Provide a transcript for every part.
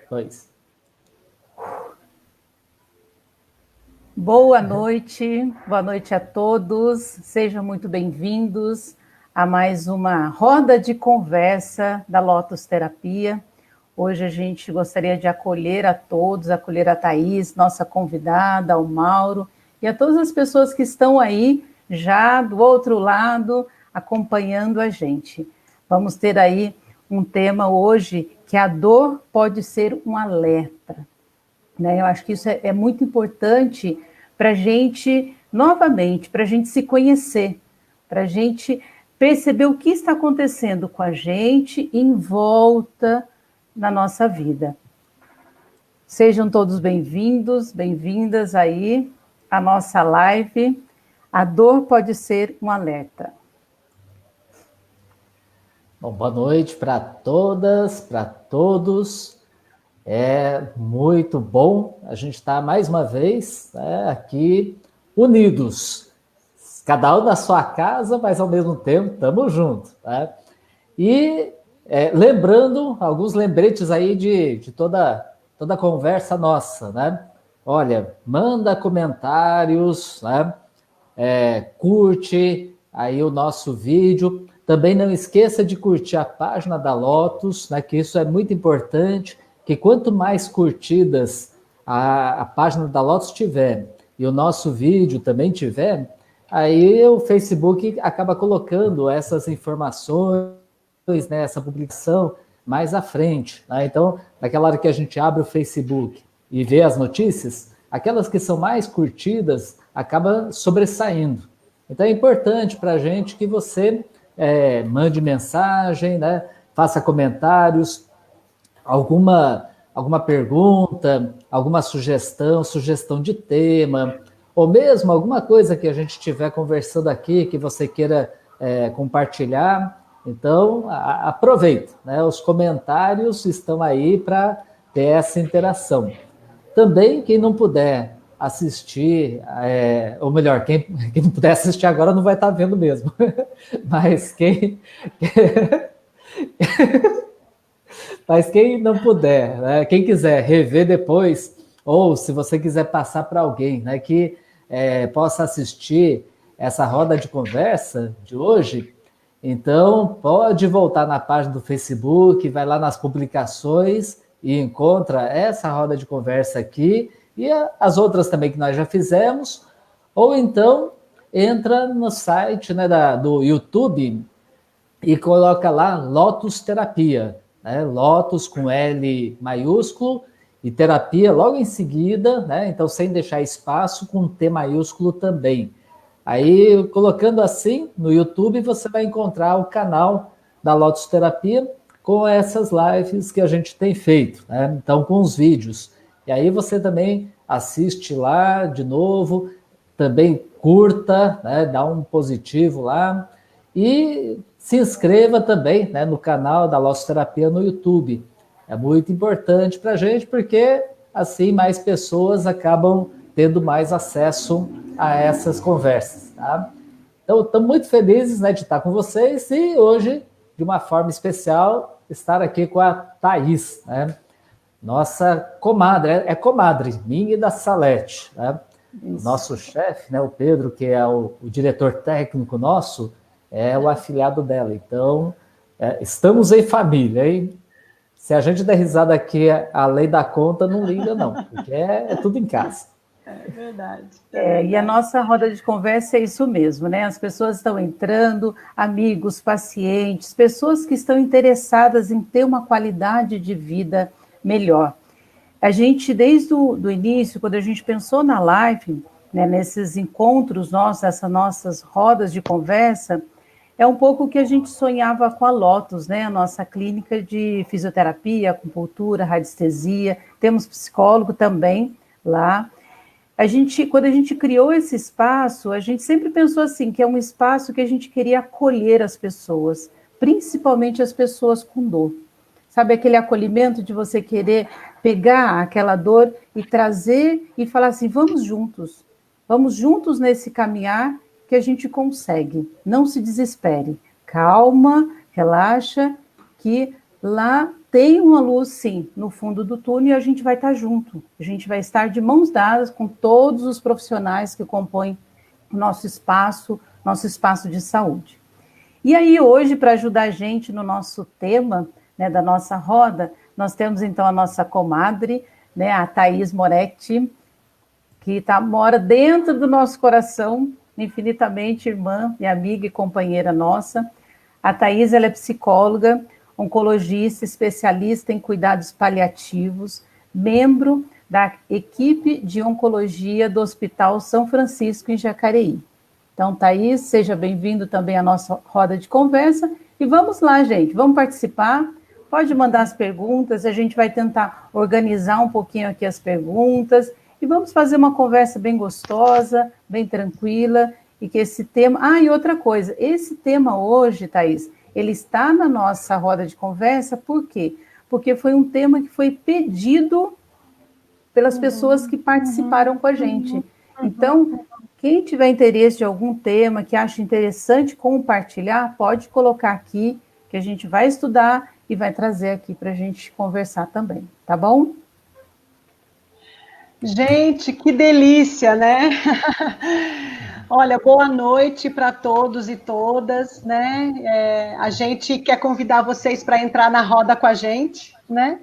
dois. Boa noite a todos, sejam muito bem-vindos a mais uma roda de conversa da Lotus Terapia. Hoje a gente gostaria de acolher a todos, acolher a Thaís, nossa convidada, ao Mauro, e a todas as pessoas que estão aí já do outro lado acompanhando a gente. Vamos ter aí um tema hoje que a dor pode ser um alerta. Eu acho que isso é muito importante para a gente, novamente, para a gente se conhecer, para a gente perceber o que está acontecendo com a gente em volta na nossa vida. Sejam todos bem-vindos, bem-vindas aí à nossa live. A dor pode ser um alerta. Bom, boa noite para todas, para todos. É muito bom a gente estar mais uma vez aqui unidos, cada um na sua casa, mas ao mesmo tempo estamos juntos. Tá? E lembrando alguns lembretes aí de toda conversa nossa, né? Olha, manda comentários, né? Curte aí o nosso vídeo. Também não esqueça de curtir a página da Lotus, né? Que isso é muito importante. Que quanto mais curtidas a página da Lotus tiver e o nosso vídeo também tiver, aí o Facebook acaba colocando essas informações, né, essa publicação mais à frente. Né? Então, naquela hora que a gente abre o Facebook e vê as notícias, aquelas que são mais curtidas acabam sobressaindo. Então, é importante para a gente que você mande mensagem, né, faça comentários, alguma pergunta, alguma sugestão de tema, ou mesmo alguma coisa que a gente estiver conversando aqui, que você queira compartilhar. Então, aproveita, né? Os comentários estão aí para ter essa interação. Também, quem não puder assistir, ou melhor, quem não puder assistir agora não vai estar vendo mesmo, mas quem não puder, né, quem quiser rever depois, ou se você quiser passar para alguém, né, que possa assistir essa roda de conversa de hoje, então pode voltar na página do Facebook, vai lá nas publicações e encontra essa roda de conversa aqui e as outras também que nós já fizemos, ou então entra no site, né, do YouTube e coloca lá Lotus Terapia, né? Lotus com L maiúsculo e terapia logo em seguida, né? Então sem deixar espaço, com T maiúsculo também. Aí colocando assim no YouTube você vai encontrar o canal da Lotus Terapia com essas lives que a gente tem feito, né? Então com os vídeos. E aí você também assiste lá de novo, também curta, né? Dá um positivo lá e se inscreva também, né, no canal da Lotus Terapia no YouTube. É muito importante para a gente, porque assim mais pessoas acabam tendo mais acesso a essas conversas. Tá? Então, estamos muito felizes, né, de estar com vocês e hoje, de uma forma especial, estar aqui com a Thaís, né? Nossa comadre, comadre minha e da Salete. Né? Nosso chefe, né, o Pedro, que é o diretor técnico nosso, é o afilhado dela. Então, estamos em família, hein? Se a gente der risada aqui, a lei da conta não liga, não, porque é tudo em casa. É verdade. E a nossa roda de conversa é isso mesmo, né? As pessoas estão entrando, amigos, pacientes, pessoas que estão interessadas em ter uma qualidade de vida melhor. A gente, desde o início, quando a gente pensou na live, né, nesses encontros nossos, essas nossas rodas de conversa, é um pouco o que a gente sonhava com a Lotus, né? A nossa clínica de fisioterapia, acupuntura, radiestesia, temos psicólogo também lá. Quando a gente criou esse espaço, a gente sempre pensou assim, que é um espaço que a gente queria acolher as pessoas, principalmente as pessoas com dor. Sabe aquele acolhimento de você querer pegar aquela dor e trazer e falar assim, vamos juntos nesse caminhar que a gente consegue. Não se desespere. Calma, relaxa, que lá tem uma luz, sim, no fundo do túnel e a gente vai estar junto. A gente vai estar de mãos dadas com todos os profissionais que compõem o nosso espaço de saúde. E aí, hoje, para ajudar a gente no nosso tema, né, da nossa roda, nós temos, então, a nossa comadre, né, a Thaís Moretti, que mora dentro do nosso coração, infinitamente irmã e amiga e companheira nossa. A Thaís, ela é psicóloga, oncologista, especialista em cuidados paliativos, membro da equipe de oncologia do Hospital São Francisco, em Jacareí. Então, Thaís, seja bem-vindo também à nossa roda de conversa. E vamos lá, gente, vamos participar. Pode mandar as perguntas, a gente vai tentar organizar um pouquinho aqui as perguntas e vamos fazer uma conversa bem gostosa, bem tranquila, e que esse tema... Ah, e outra coisa, esse tema hoje, Thaís, ele está na nossa roda de conversa, por quê? Porque foi um tema que foi pedido pelas pessoas que participaram com a gente. Então, quem tiver interesse de algum tema, que acha interessante compartilhar, pode colocar aqui, que a gente vai estudar e vai trazer aqui para a gente conversar também, tá bom? Gente, que delícia, né? Olha, boa noite para todos e todas, né? A gente quer convidar vocês para entrar na roda com a gente, né?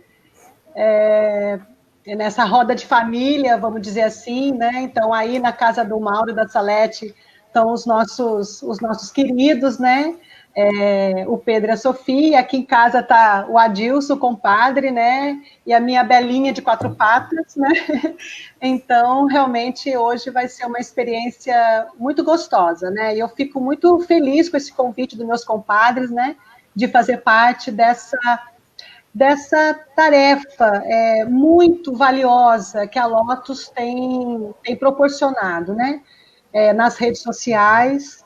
Nessa roda de família, vamos dizer assim, né? Então, aí na casa do Mauro e da Salete estão os nossos queridos, né? O Pedro e a Sofia, aqui em casa está o Adilson, o compadre, né? E a minha Belinha de 4 patas, né? Então, realmente, hoje vai ser uma experiência muito gostosa, né? E eu fico muito feliz com esse convite dos meus compadres, né? De fazer parte dessa tarefa muito valiosa que a Lotus tem proporcionado, né? Nas redes sociais,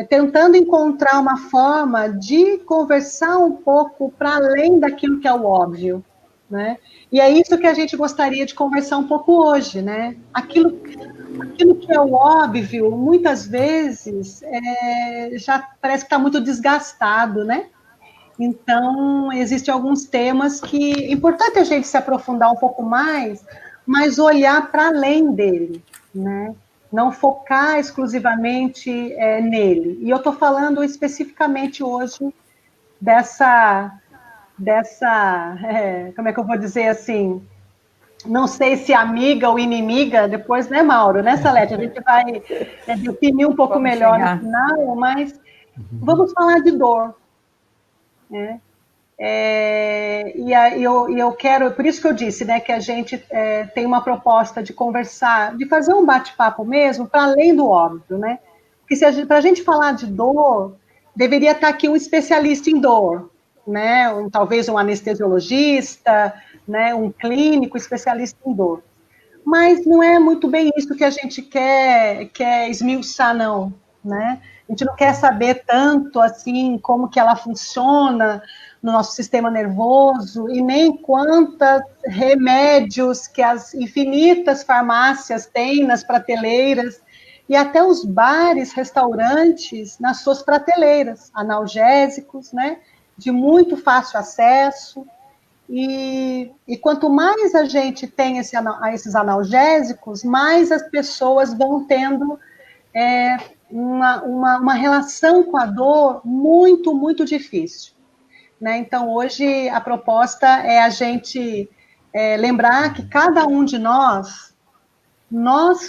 tentando encontrar uma forma de conversar um pouco para além daquilo que é o óbvio, né? E é isso que a gente gostaria de conversar um pouco hoje, né? Aquilo que é o óbvio, muitas vezes, já parece que está muito desgastado, né? Então, existem alguns temas que é importante a gente se aprofundar um pouco mais, mas olhar para além dele, né? Não focar exclusivamente nele. E eu estou falando especificamente hoje dessa como é que eu vou dizer assim, não sei se amiga ou inimiga, depois, né, Mauro, né, Salete? A gente vai definir um pouco melhor no final, mas vamos falar de dor, né? E eu quero, por isso que eu disse, né, que a gente tem uma proposta de conversar, de fazer um bate-papo mesmo, para além do óbvio, né? Porque para a gente falar de dor, deveria estar aqui um especialista em dor, né? Talvez um anestesiologista, né? Um clínico especialista em dor. Mas não é muito bem isso que a gente quer esmiuçar, não, né? A gente não quer saber tanto, assim, como que ela funciona no nosso sistema nervoso, e nem quantos remédios que as infinitas farmácias têm nas prateleiras, e até os bares, restaurantes, nas suas prateleiras, analgésicos, né, de muito fácil acesso, e quanto mais a gente tem esses analgésicos, mais as pessoas vão tendo uma relação com a dor muito, muito difícil, né? Então, hoje, a proposta é a gente lembrar que cada um de nós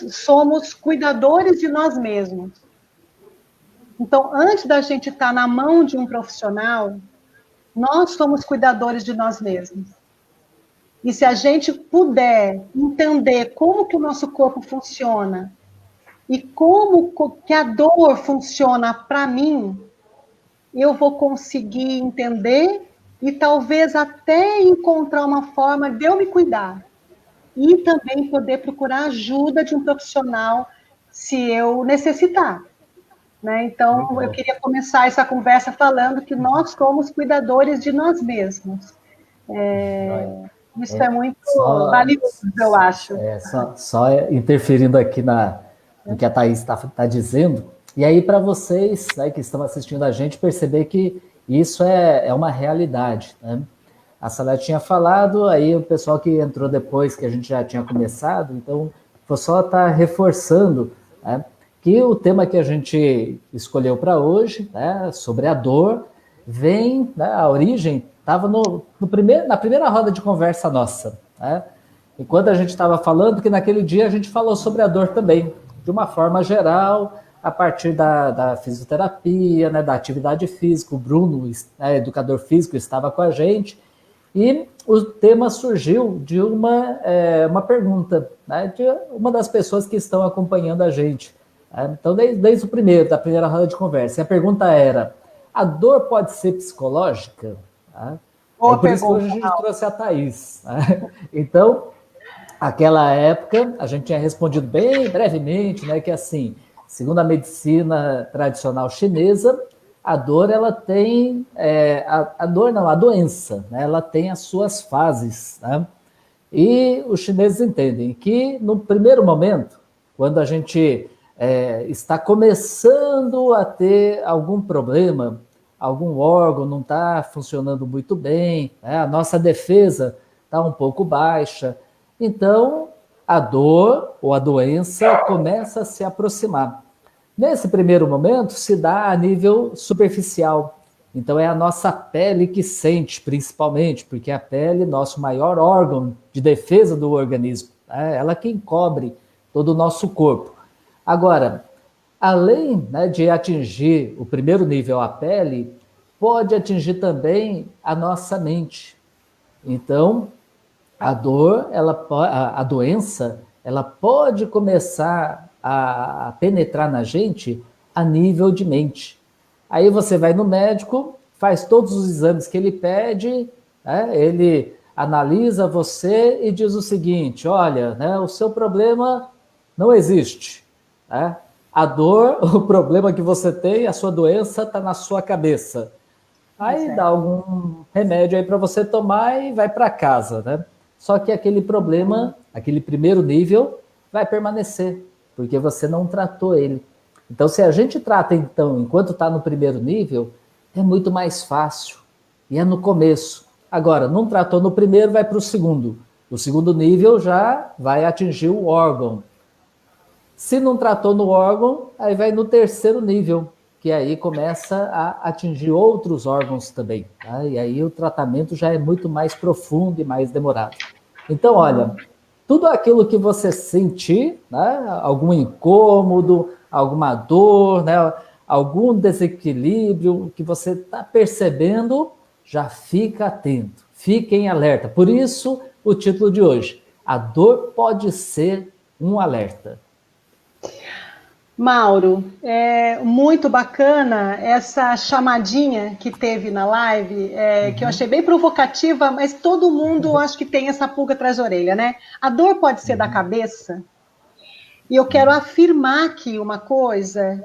somos cuidadores de nós mesmos. Então, antes da gente estar na mão de um profissional, nós somos cuidadores de nós mesmos. E se a gente puder entender como que o nosso corpo funciona e como que a dor funciona para mim, eu vou conseguir entender e talvez até encontrar uma forma de eu me cuidar. E também poder procurar ajuda de um profissional se eu necessitar, né? Então, eu queria começar essa conversa falando que nós somos cuidadores de nós mesmos. Isso é muito valioso, eu acho. Só interferindo aqui no que a Thaís está dizendo, e aí para vocês, né, que estão assistindo a gente, perceber que isso é uma realidade, né? a Salete tinha falado, aí o pessoal que entrou depois, que a gente já tinha começado, então vou só estar reforçando, né, que o tema que a gente escolheu para hoje, né, sobre a dor, vem, né, a origem estava na primeira roda de conversa nossa, né? Enquanto a gente estava falando, que naquele dia a gente falou sobre a dor também, de uma forma geral, a partir da fisioterapia, né, da atividade física. O Bruno, né, educador físico, estava com a gente, e o tema surgiu de uma pergunta, né, de uma das pessoas que estão acompanhando a gente. Né? Então, desde da primeira roda de conversa, e a pergunta era: a dor pode ser psicológica? Tá? Boa Por isso que hoje a gente trouxe a Thaís. Né? Então, aquela época, a gente tinha respondido bem brevemente, né, que assim, segundo a medicina tradicional chinesa, a dor, ela tem, a doença, né, ela tem as suas fases, né? E os chineses entendem que, no primeiro momento, quando a gente está começando a ter algum problema, algum órgão não está funcionando muito bem, né, a nossa defesa está um pouco baixa, então a dor ou a doença começa a se aproximar. Nesse primeiro momento, se dá a nível superficial. Então, é a nossa pele que sente, principalmente, porque a pele é nosso maior órgão de defesa do organismo. Né? Ela quem cobre todo o nosso corpo. Agora, além, né, de atingir o primeiro nível, a pele, pode atingir também a nossa mente. Então, a dor, a doença, ela pode começar a penetrar na gente a nível de mente. Aí você vai no médico, faz todos os exames que ele pede, né, ele analisa você e diz o seguinte: olha, né, o seu problema não existe. Né? A dor, o problema que você tem, a sua doença está na sua cabeça. Aí dá algum remédio aí para você tomar e vai para casa, né? Só que aquele problema, aquele primeiro nível, vai permanecer, porque você não tratou ele. Então, se a gente trata, então, enquanto está no primeiro nível, é muito mais fácil. E é no começo. Agora, não tratou no primeiro, vai para o segundo. O segundo nível já vai atingir o órgão. Se não tratou no órgão, aí vai no terceiro nível, que aí começa a atingir outros órgãos também. Tá? E aí o tratamento já é muito mais profundo e mais demorado. Então, olha, tudo aquilo que você sentir, né, algum incômodo, alguma dor, né, algum desequilíbrio que você está percebendo, já fica atento, fique em alerta. Por isso, o título de hoje: a dor pode ser um alerta. Mauro, é muito bacana essa chamadinha que teve na live, que eu achei bem provocativa, mas todo mundo acho que tem essa pulga atrás da orelha, né? A dor pode ser da cabeça? E eu quero afirmar aqui uma coisa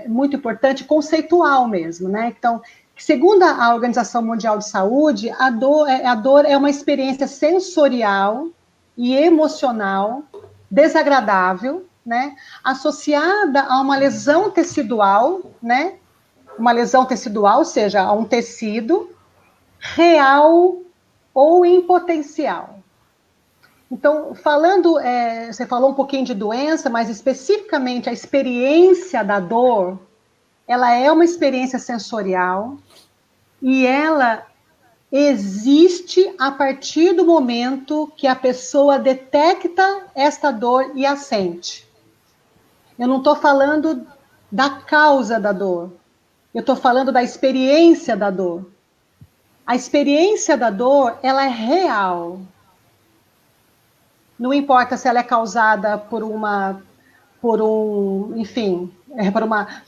muito importante, conceitual mesmo, né? Então, segundo a Organização Mundial de Saúde, a dor é uma experiência sensorial e emocional desagradável, né, associada a uma lesão tecidual, né, uma lesão tecidual, ou seja, a um tecido real ou em potencial. Então, você falou um pouquinho de doença, mas especificamente a experiência da dor, ela é uma experiência sensorial e ela existe a partir do momento que a pessoa detecta esta dor e a sente. Eu não estou falando da causa da dor. Eu estou falando da experiência da dor. A experiência da dor, ela é real. Não importa se ela é causada por uma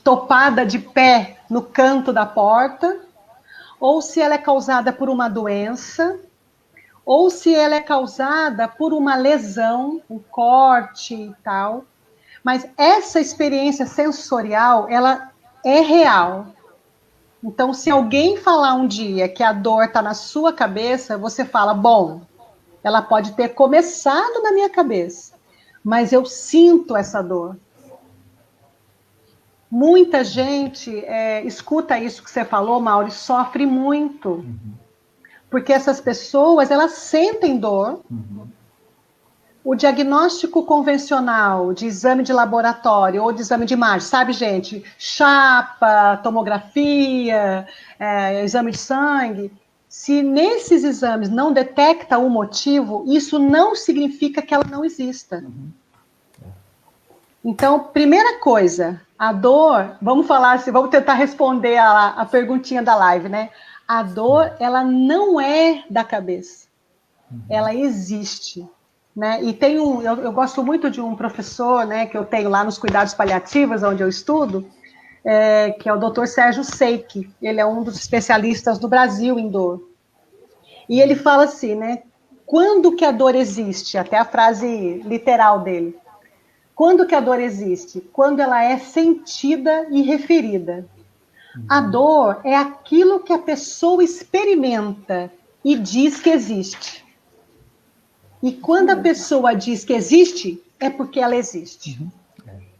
topada de pé no canto da porta, ou se ela é causada por uma doença, ou se ela é causada por uma lesão, um corte e tal. Mas essa experiência sensorial, ela é real. Então, se alguém falar um dia que a dor está na sua cabeça, você fala, bom, ela pode ter começado na minha cabeça, mas eu sinto essa dor. Muita gente escuta isso que você falou, Mauro, e sofre muito. porque essas pessoas, elas sentem dor. O diagnóstico convencional de exame de laboratório ou de exame de imagem, sabe, gente? Chapa, tomografia, exame de sangue. Se nesses exames não detecta o motivo, isso não significa que ela não exista. Então, primeira coisa, a dor, vamos falar assim, vamos tentar responder a perguntinha da live, né? A dor, ela não é da cabeça. Ela existe. Né? E tem eu gosto muito de um professor, né, que eu tenho lá nos cuidados paliativos, onde eu estudo, que é o Dr. Sérgio Seik. Ele é um dos especialistas do Brasil em dor. E ele fala assim, né, quando que a dor existe? Até a frase literal dele. Quando que a dor existe? Quando ela é sentida e referida. A dor é aquilo que a pessoa experimenta e diz que existe. E quando a pessoa diz que existe, é porque ela existe.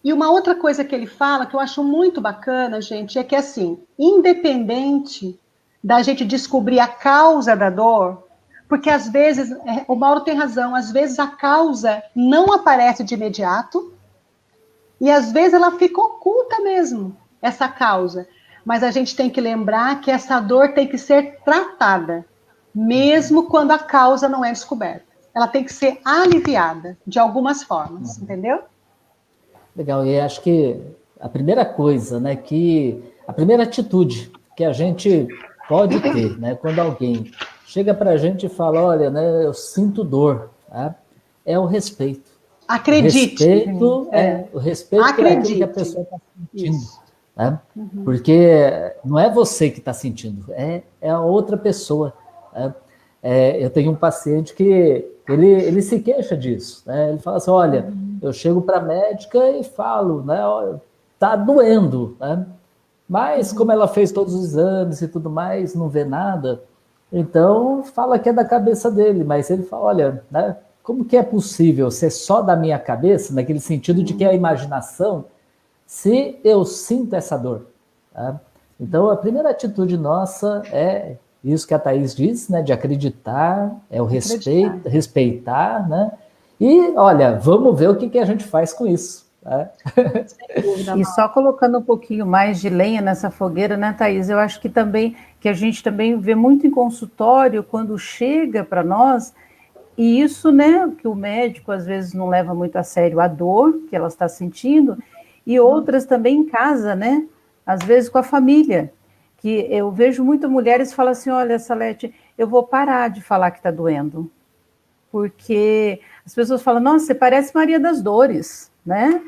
E uma outra coisa que ele fala, que eu acho muito bacana, gente, é que assim, independente da gente descobrir a causa da dor, porque às vezes, o Mauro tem razão, às vezes a causa não aparece de imediato, e às vezes ela fica oculta mesmo, essa causa. Mas a gente tem que lembrar que essa dor tem que ser tratada, mesmo quando a causa não é descoberta. Ela tem que ser aliviada de algumas formas, entendeu? Legal, e acho que a primeira coisa, né, a primeira atitude que a gente pode ter, né, quando alguém chega para a gente e fala, olha, né, eu sinto dor, tá? É o respeito. Acredite. O respeito por aquilo que a pessoa está sentindo. Né? Porque não é você que está sentindo, é a outra pessoa. Né? Eu tenho um paciente que ele se queixa disso. Né? Ele fala assim, olha, eu chego para a médica e falo, né, tá doendo, né? Mas como ela fez todos os exames e tudo mais, não vê nada, então fala que é da cabeça dele, mas ele fala, olha, né, como que é possível ser só da minha cabeça, naquele sentido de que é a imaginação, se eu sinto essa dor? Tá? Então, a primeira atitude nossa é isso que a Thaís disse, né, de acreditar, é o respeito, respeitar, né? E, olha, vamos ver o que a gente faz com isso. Tá? E só colocando um pouquinho mais de lenha nessa fogueira, né, Thaís? Eu acho que também, que a gente também vê muito em consultório, quando chega para nós, e isso, né, que o médico às vezes não leva muito a sério a dor que ela está sentindo, e outras também em casa, né, às vezes com a família, que eu vejo muitas mulheres que falam assim, olha, Salete, eu vou parar de falar que está doendo, porque as pessoas falam, nossa, você parece Maria das Dores, né,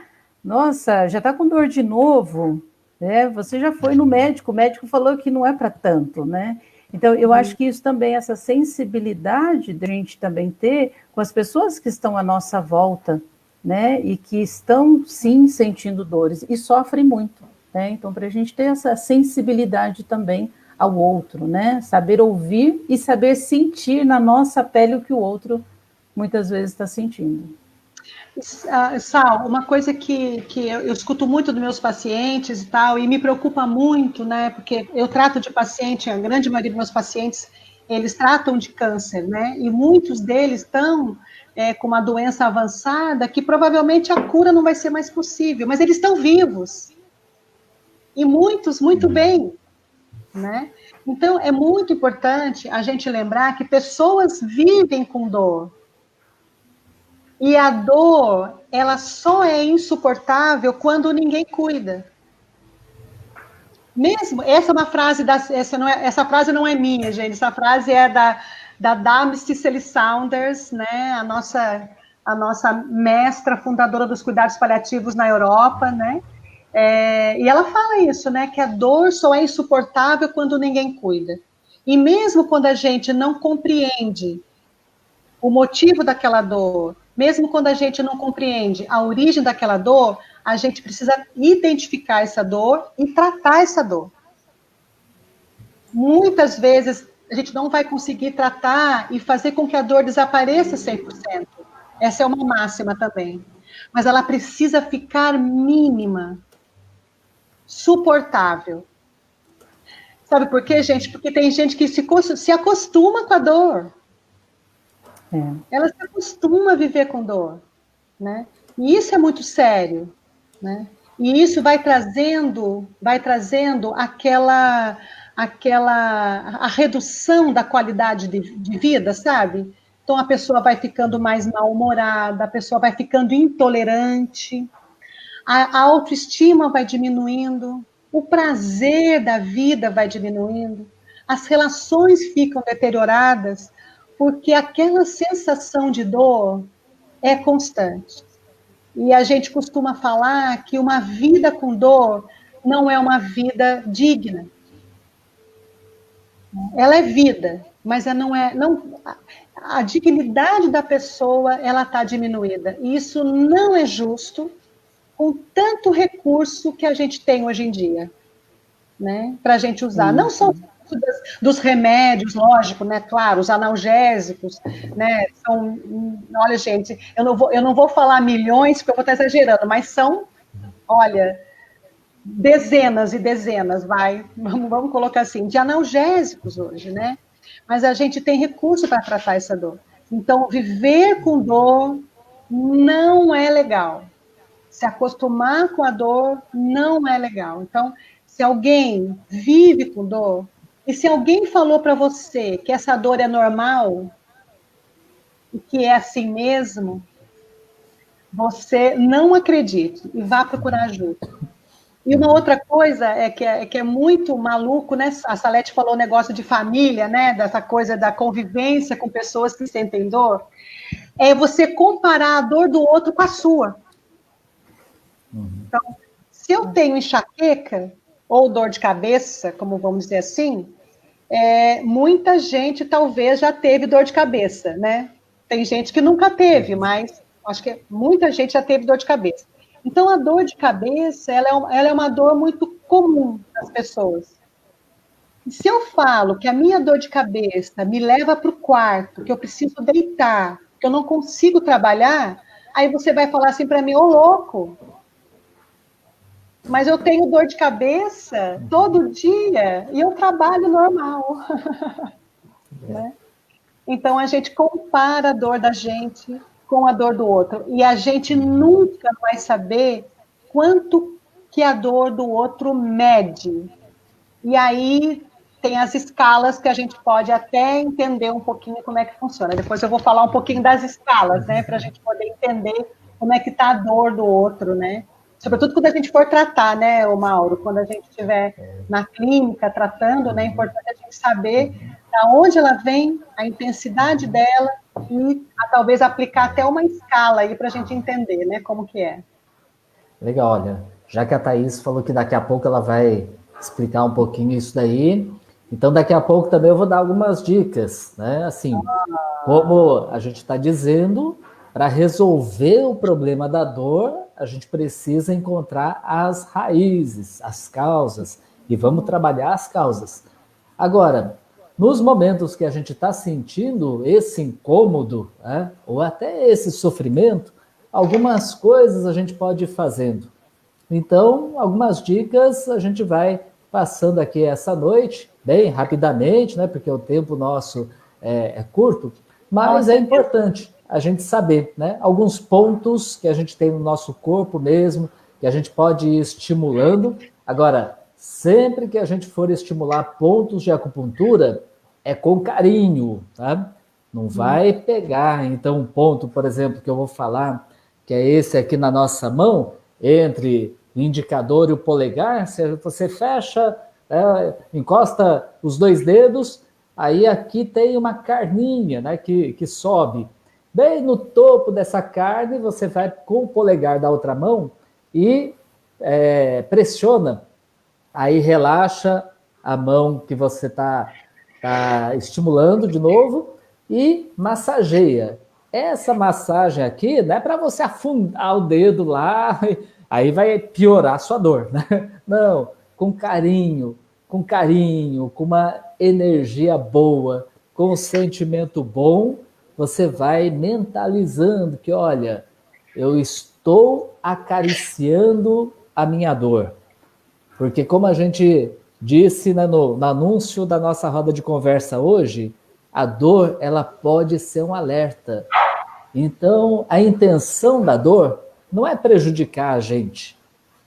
nossa, já está com dor de novo, né, você já foi no médico, o médico falou que não é para tanto, né. Então, eu acho que isso também, essa sensibilidade de a gente também ter com as pessoas que estão à nossa volta, né, e que estão, sim, sentindo dores e sofrem muito, né, então, para a gente ter essa sensibilidade também ao outro, né, saber ouvir e saber sentir na nossa pele o que o outro muitas vezes está sentindo. Sal, uma coisa que eu escuto muito dos meus pacientes e tal, e me preocupa muito, né? Porque eu trato de paciente, a grande maioria dos meus pacientes, eles tratam de câncer, né? E muitos deles estão com uma doença avançada que provavelmente a cura não vai ser mais possível, mas eles estão vivos. E muitos, muito bem, né? Então, é muito importante a gente lembrar que pessoas vivem com dor. E a dor, ela só é insuportável quando ninguém cuida. Mesmo, essa é uma frase, essa frase não é minha, gente, essa frase é da Dame Cicely Saunders, né, a nossa mestra fundadora dos cuidados paliativos na Europa, né, e ela fala isso, né, que a dor só é insuportável quando ninguém cuida. E mesmo quando a gente não compreende o motivo daquela dor, mesmo quando a gente não compreende a origem daquela dor, a gente precisa identificar essa dor e tratar essa dor. Muitas vezes a gente não vai conseguir tratar e fazer com que a dor desapareça 100%. Essa é uma máxima também. Mas ela precisa ficar mínima, suportável. Sabe por quê, gente? Porque tem gente que se acostuma com a dor. Ela se acostuma a viver com dor, né? E isso é muito sério, né? E isso vai trazendo a redução da qualidade de vida, sabe? Então a pessoa vai ficando mais mal-humorada, a pessoa vai ficando intolerante, a autoestima vai diminuindo, o prazer da vida vai diminuindo, as relações ficam deterioradas, porque aquela sensação de dor é constante. E a gente costuma falar que uma vida com dor não é uma vida digna. Ela é vida, mas ela não é. Não, a dignidade da pessoa ela está diminuída. E isso não é justo com tanto recurso que a gente tem hoje em dia, né? Para a gente usar. Não só dos remédios, lógico, né? Claro, os analgésicos, né? Olha, gente, eu não vou falar milhões, porque eu vou estar exagerando, mas são, olha, dezenas e dezenas, vamos colocar assim, de analgésicos hoje, né? Mas a gente tem recurso para tratar essa dor. Então, viver com dor não é legal. Se acostumar com a dor não é legal. Então, se alguém vive com dor, e se alguém falou para você que essa dor é normal, e que é assim mesmo, você não acredite e vá procurar ajuda. E uma outra coisa que é muito maluco, né? A Salete falou o negócio de família, né? Dessa coisa da convivência com pessoas que sentem dor. É você comparar a dor do outro com a sua. Então, se eu tenho enxaqueca ou dor de cabeça, como vamos dizer assim, muita gente talvez já teve dor de cabeça, né? Tem gente que nunca teve, mas acho que muita gente já teve dor de cabeça. Então, a dor de cabeça, ela é uma dor muito comum das pessoas. E se eu falo que a minha dor de cabeça me leva para o quarto, que eu preciso deitar, que eu não consigo trabalhar, aí você vai falar assim para mim, ô louco, mas eu tenho dor de cabeça todo dia e eu trabalho normal. Né? Então, a gente compara a dor da gente com a dor do outro. E a gente nunca vai saber quanto que a dor do outro mede. E aí tem as escalas que a gente pode até entender um pouquinho como é que funciona. Depois eu vou falar um pouquinho das escalas, né? Para a gente poder entender como é que está a dor do outro, né? Sobretudo quando a gente for tratar, né, o Mauro? Quando a gente estiver na clínica tratando, né? É importante a gente saber da onde ela vem, a intensidade dela e talvez aplicar até uma escala aí para a gente entender, né, como que é. Legal, olha, já que a Thaís falou que daqui a pouco ela vai explicar um pouquinho isso daí, então daqui a pouco também eu vou dar algumas dicas, né, assim, como a gente está dizendo, para resolver o problema da dor, a gente precisa encontrar as raízes, as causas, e vamos trabalhar as causas. Agora, nos momentos que a gente está sentindo esse incômodo, né, ou até esse sofrimento, algumas coisas a gente pode ir fazendo. Então, algumas dicas a gente vai passando aqui essa noite, bem rapidamente, né, porque o tempo nosso é curto, mas é importante a gente saber, né, alguns pontos que a gente tem no nosso corpo mesmo, que a gente pode ir estimulando. Agora, sempre que a gente for estimular pontos de acupuntura, é com carinho, tá? Não vai pegar, então, um ponto, por exemplo, que eu vou falar, que é esse aqui na nossa mão, entre o indicador e o polegar, você fecha, encosta os dois dedos, aí aqui tem uma carninha, né, que sobe. Bem no topo dessa carne, você vai com o polegar da outra mão e pressiona, aí relaxa a mão que você está estimulando de novo e massageia. Essa massagem aqui não é para você afundar o dedo lá, aí vai piorar a sua dor, né? Não, com carinho, com uma energia boa, com um sentimento bom, você vai mentalizando que, olha, eu estou acariciando a minha dor. Porque como a gente disse, né, no anúncio da nossa roda de conversa hoje, a dor ela pode ser um alerta. Então, a intenção da dor não é prejudicar a gente.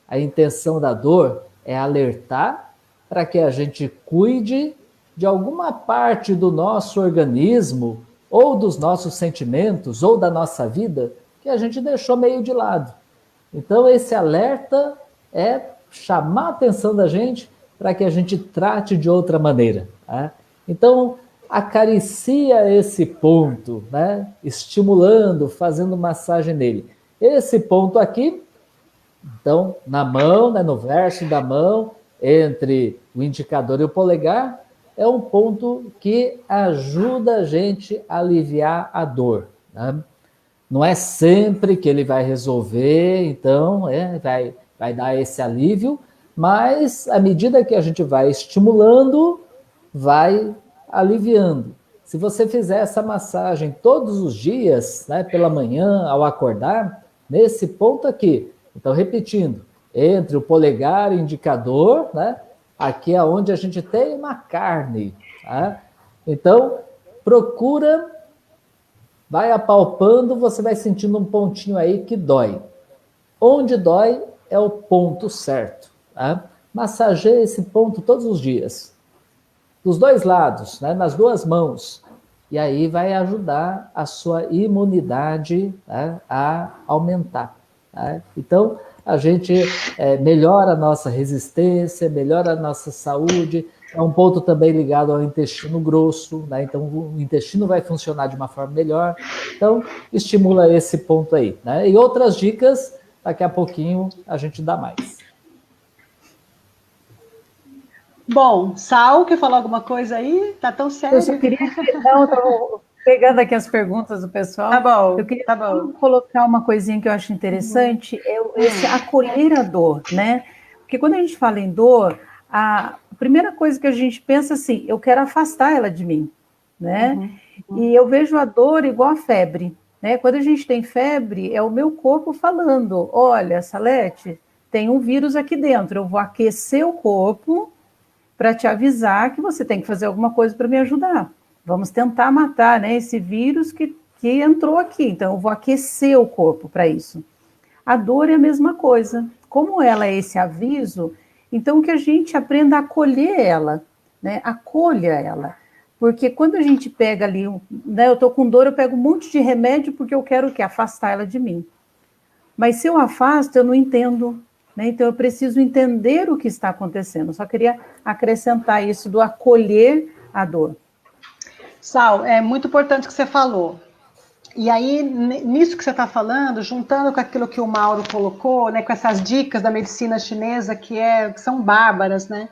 A intenção da dor é alertar para que a gente cuide de alguma parte do nosso organismo, ou dos nossos sentimentos, ou da nossa vida, que a gente deixou meio de lado. Então, esse alerta é chamar a atenção da gente para que a gente trate de outra maneira. Tá? Então, acaricia esse ponto, né? Estimulando, fazendo massagem nele. Esse ponto aqui, então, na mão, né, no verso da mão, entre o indicador e o polegar, é um ponto que ajuda a gente a aliviar a dor. Né? Não é sempre que ele vai resolver, então vai dar esse alívio, mas à medida que a gente vai estimulando, vai aliviando. Se você fizer essa massagem todos os dias, né, pela manhã, ao acordar, nesse ponto aqui, então repetindo, entre o polegar e o indicador, né, aqui é onde a gente tem uma carne. Tá? Então, procura, vai apalpando, você vai sentindo um pontinho aí que dói. Onde dói é o ponto certo. Tá? Massageie esse ponto todos os dias. Dos dois lados, né, nas duas mãos. E aí vai ajudar a sua imunidade, tá, a aumentar. Tá? Então, a gente melhora a nossa resistência, melhora a nossa saúde. É um ponto também ligado ao intestino grosso, né? Então o intestino vai funcionar de uma forma melhor. Então, estimula esse ponto aí. Né? E outras dicas, daqui a pouquinho a gente dá mais. Bom, Sal, quer falar alguma coisa aí? Tá tão sério. Eu só queria... Não, estou pegando aqui as perguntas do pessoal. Tá bom, eu queria tá bom. colocar uma coisinha que eu acho interessante, é esse acolher a dor, né? Porque quando a gente fala em dor, a primeira coisa que a gente pensa assim, eu quero afastar ela de mim, né? E eu vejo a dor igual a febre, né? Quando a gente tem febre, é o meu corpo falando, olha, Salete, tem um vírus aqui dentro, eu vou aquecer o corpo para te avisar que você tem que fazer alguma coisa para me ajudar. Vamos tentar matar, né, esse vírus que entrou aqui. Então, eu vou aquecer o corpo para isso. A dor é a mesma coisa. Como ela é esse aviso, então que a gente aprenda a acolher ela, né? Acolha ela. Porque quando a gente pega ali, né, eu estou com dor, eu pego um monte de remédio porque eu quero o quê? Afastar ela de mim. Mas se eu afasto, eu não entendo. Né? Então, eu preciso entender o que está acontecendo. Só queria acrescentar isso do acolher a dor. Sal, é muito importante o que você falou. E aí, nisso que você está falando, juntando com aquilo que o Mauro colocou, né, com essas dicas da medicina chinesa que são bárbaras, né?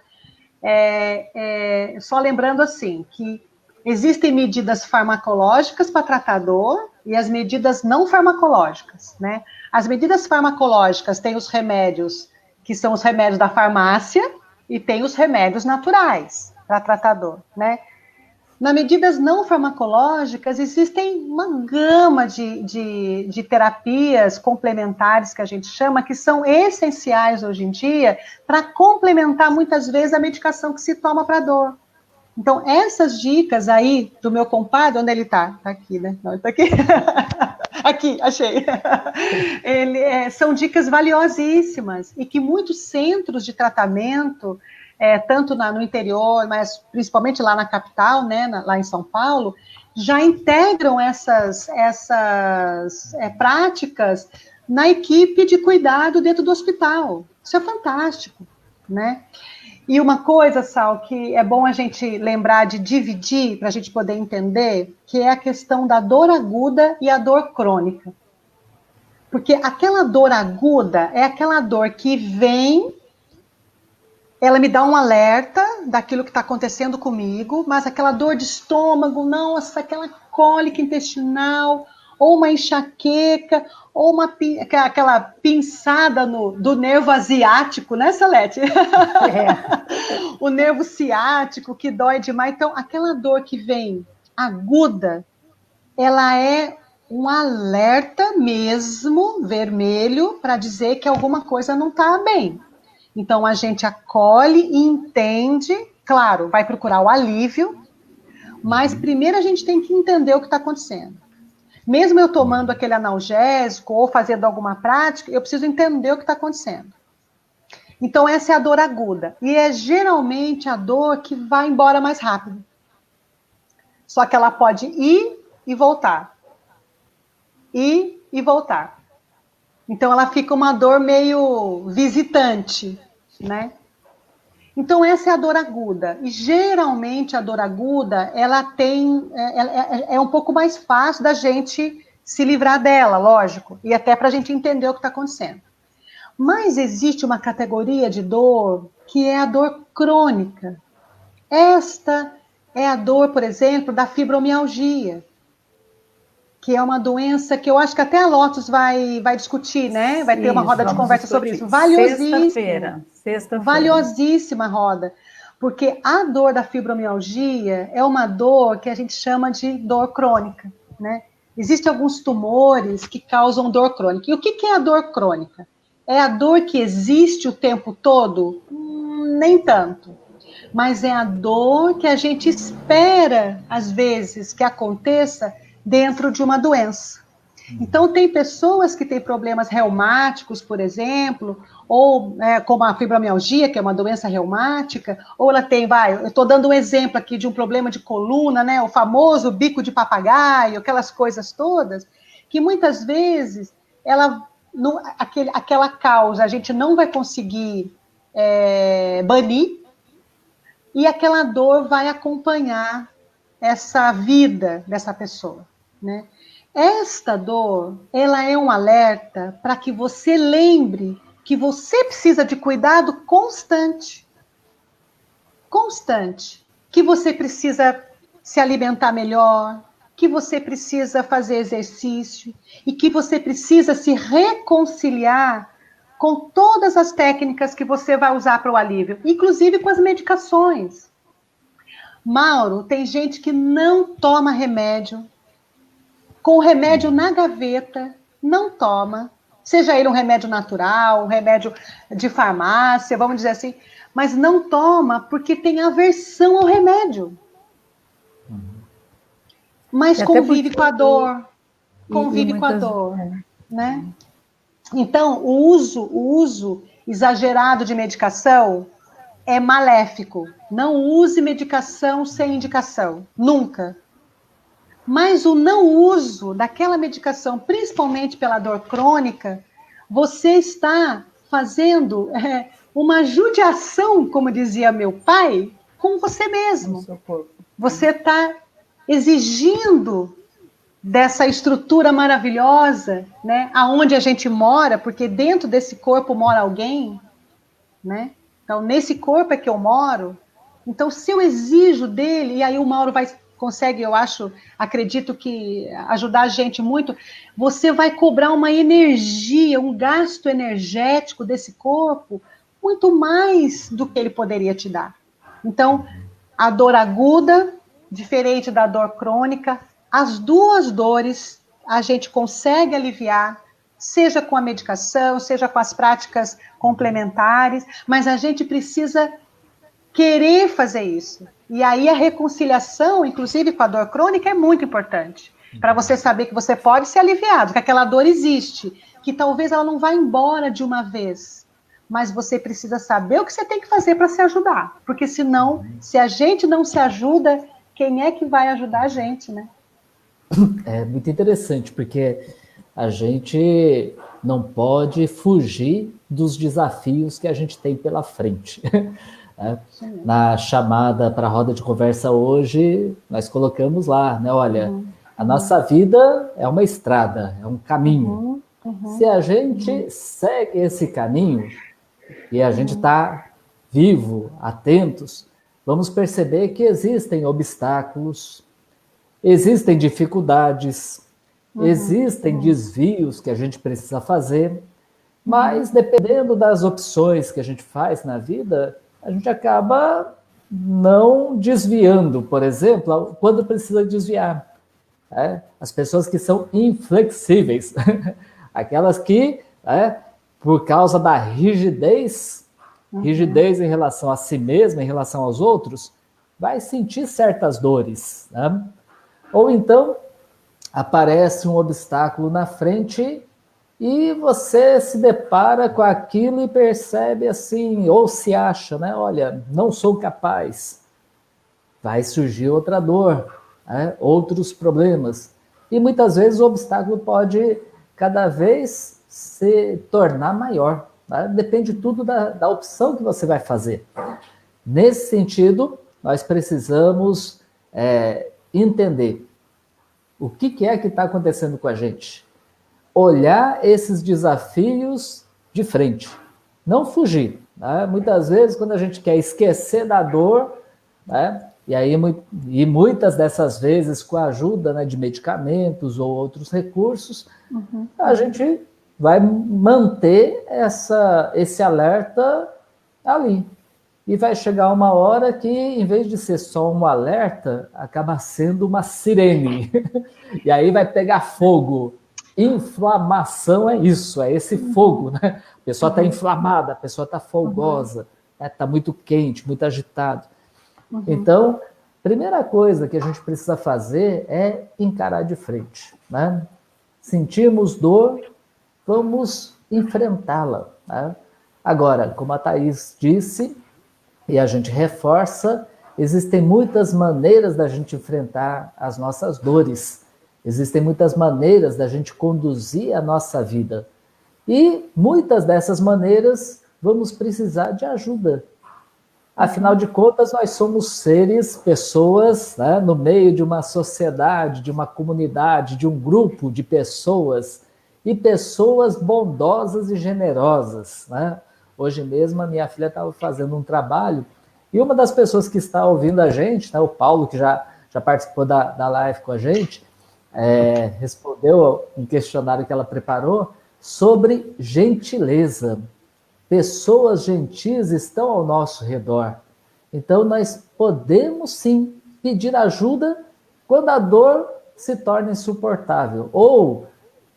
Só lembrando assim, que existem medidas farmacológicas para tratar dor e as medidas não farmacológicas, né? As medidas farmacológicas têm os remédios, que são os remédios da farmácia, e tem os remédios naturais para tratar dor, né? Nas medidas não farmacológicas, existem uma gama de terapias complementares, que a gente chama, que são essenciais hoje em dia, para complementar, muitas vezes, a medicação que se toma para dor. Então, essas dicas aí do meu compadre, onde ele está? Está aqui, né? Não, ele está aqui. Aqui, achei. São dicas valiosíssimas e que muitos centros de tratamento, tanto no interior, mas principalmente lá na capital, né, lá em São Paulo, já integram essas práticas na equipe de cuidado dentro do hospital. Isso é fantástico, né? E uma coisa, Sal, que é bom a gente lembrar de dividir, para a gente poder entender, que é a questão da dor aguda e a dor crônica. Porque aquela dor aguda é aquela dor que vem, ela me dá um alerta daquilo que está acontecendo comigo, mas aquela dor de estômago, nossa, aquela cólica intestinal, ou uma enxaqueca, ou aquela pinçada do nervo asiático, né, Salete? O nervo ciático que dói demais. Então, aquela dor que vem aguda, ela é um alerta mesmo, vermelho, para dizer que alguma coisa não está bem. Então, a gente acolhe e entende, claro, vai procurar o alívio, mas primeiro a gente tem que entender o que está acontecendo. Mesmo eu tomando aquele analgésico ou fazendo alguma prática, eu preciso entender o que está acontecendo. Então, essa é a dor aguda. E é geralmente a dor que vai embora mais rápido. Só que ela pode ir e voltar. Ir e voltar. Então, ela fica uma dor meio visitante, né? Então, essa é a dor aguda. E, geralmente, a dor aguda, ela tem... É um pouco mais fácil da gente se livrar dela, lógico. E até para a gente entender o que está acontecendo. Mas existe uma categoria de dor que é a dor crônica. Esta é a dor, por exemplo, da fibromialgia, que é uma doença que eu acho que até a Lotus vai discutir, né? Vai ter uma roda de conversa sobre isso. Valiosíssima. Sexta-feira. Valiosíssima roda. Porque a dor da fibromialgia é uma dor que a gente chama de dor crônica, né? Existem alguns tumores que causam dor crônica. E o que é a dor crônica? É a dor que existe o tempo todo? Nem tanto. Mas é a dor que a gente espera, às vezes, que aconteça dentro de uma doença. Então, tem pessoas que têm problemas reumáticos, por exemplo, ou como a fibromialgia, que é uma doença reumática, ou ela tem, eu estou dando um exemplo aqui de um problema de coluna, né, o famoso bico de papagaio, aquelas coisas todas, que muitas vezes aquela causa a gente não vai conseguir banir, e aquela dor vai acompanhar essa vida dessa pessoa, né? Esta dor, ela é um alerta para que você lembre que você precisa de cuidado constante. Constante. Que você precisa se alimentar melhor, que você precisa fazer exercício e que você precisa se reconciliar com todas as técnicas que você vai usar para o alívio, inclusive com as medicações. Mauro, tem gente que não toma remédio, com o remédio na gaveta, não toma, seja ele um remédio natural, um remédio de farmácia, vamos dizer assim, mas não toma porque tem aversão ao remédio. Mas convive com a dor, convive com a dor, né? Então, o uso exagerado de medicação é maléfico. Não use medicação sem indicação, nunca. Mas o não uso daquela medicação, principalmente pela dor crônica, você está fazendo uma judiação, como dizia meu pai, com você mesmo. Você está exigindo dessa estrutura maravilhosa, né, aonde a gente mora, porque dentro desse corpo mora alguém, né? Então, nesse corpo é que eu moro. Então, se eu exijo dele, e aí o Mauro consegue, eu acho, acredito que ajudar a gente muito, você vai cobrar uma energia, um gasto energético desse corpo, muito mais do que ele poderia te dar. Então, a dor aguda, diferente da dor crônica, as duas dores a gente consegue aliviar, seja com a medicação, seja com as práticas complementares, mas a gente precisa querer fazer isso. E aí a reconciliação, inclusive com a dor crônica, é muito importante. Para você saber que você pode ser aliviado, que aquela dor existe, que talvez ela não vá embora de uma vez, mas você precisa saber o que você tem que fazer para se ajudar. Porque senão, se a gente não se ajuda, quem é que vai ajudar a gente, né? É muito interessante, porque a gente não pode fugir dos desafios que a gente tem pela frente. Na chamada para a roda de conversa hoje, nós colocamos lá, né? Olha, a nossa vida é uma estrada, é um caminho. Se a gente segue esse caminho e a gente está vivo, atentos, vamos perceber que existem obstáculos, existem dificuldades, existem desvios que a gente precisa fazer, mas dependendo das opções que a gente faz na vida, a gente acaba não desviando, por exemplo, quando precisa desviar. As pessoas que são inflexíveis, aquelas que, por causa da rigidez, rigidez em relação a si mesmo, em relação aos outros, vai sentir certas dores, né? Ou então, aparece um obstáculo na frente e você se depara com aquilo e percebe assim, ou se acha, né? Olha, não sou capaz. Vai surgir outra dor, né? Outros problemas. E muitas vezes o obstáculo pode cada vez se tornar maior. Né? Depende tudo da opção que você vai fazer. Nesse sentido, nós precisamos entender o que é que está acontecendo com a gente. Olhar esses desafios de frente, não fugir. Né? Muitas vezes, quando a gente quer esquecer da dor, né? E muitas dessas vezes, com a ajuda, né, de medicamentos ou outros recursos, a gente vai manter esse alerta ali. E vai chegar uma hora que, em vez de ser só um alerta, acaba sendo uma sirene. E aí vai pegar fogo. Inflamação é isso, é esse fogo, né? A pessoa está inflamada, a pessoa está folgosa, está muito quente, muito agitado. Então, primeira coisa que a gente precisa fazer é encarar de frente, né? Sentimos dor, vamos enfrentá-la, né? Agora, como a Thaís disse, e a gente reforça, existem muitas maneiras da gente enfrentar as nossas dores, existem muitas maneiras da gente conduzir a nossa vida. E muitas dessas maneiras vamos precisar de ajuda. Afinal de contas, nós somos seres, pessoas, né, no meio de uma sociedade, de uma comunidade, de um grupo de pessoas, e pessoas bondosas e generosas. Né? Hoje mesmo, a minha filha estava fazendo um trabalho, e uma das pessoas que está ouvindo a gente, né, o Paulo, que já participou da live com a gente, respondeu um questionário que ela preparou sobre gentileza. Pessoas gentis estão ao nosso redor. Então, nós podemos, sim, pedir ajuda quando a dor se torna insuportável. Ou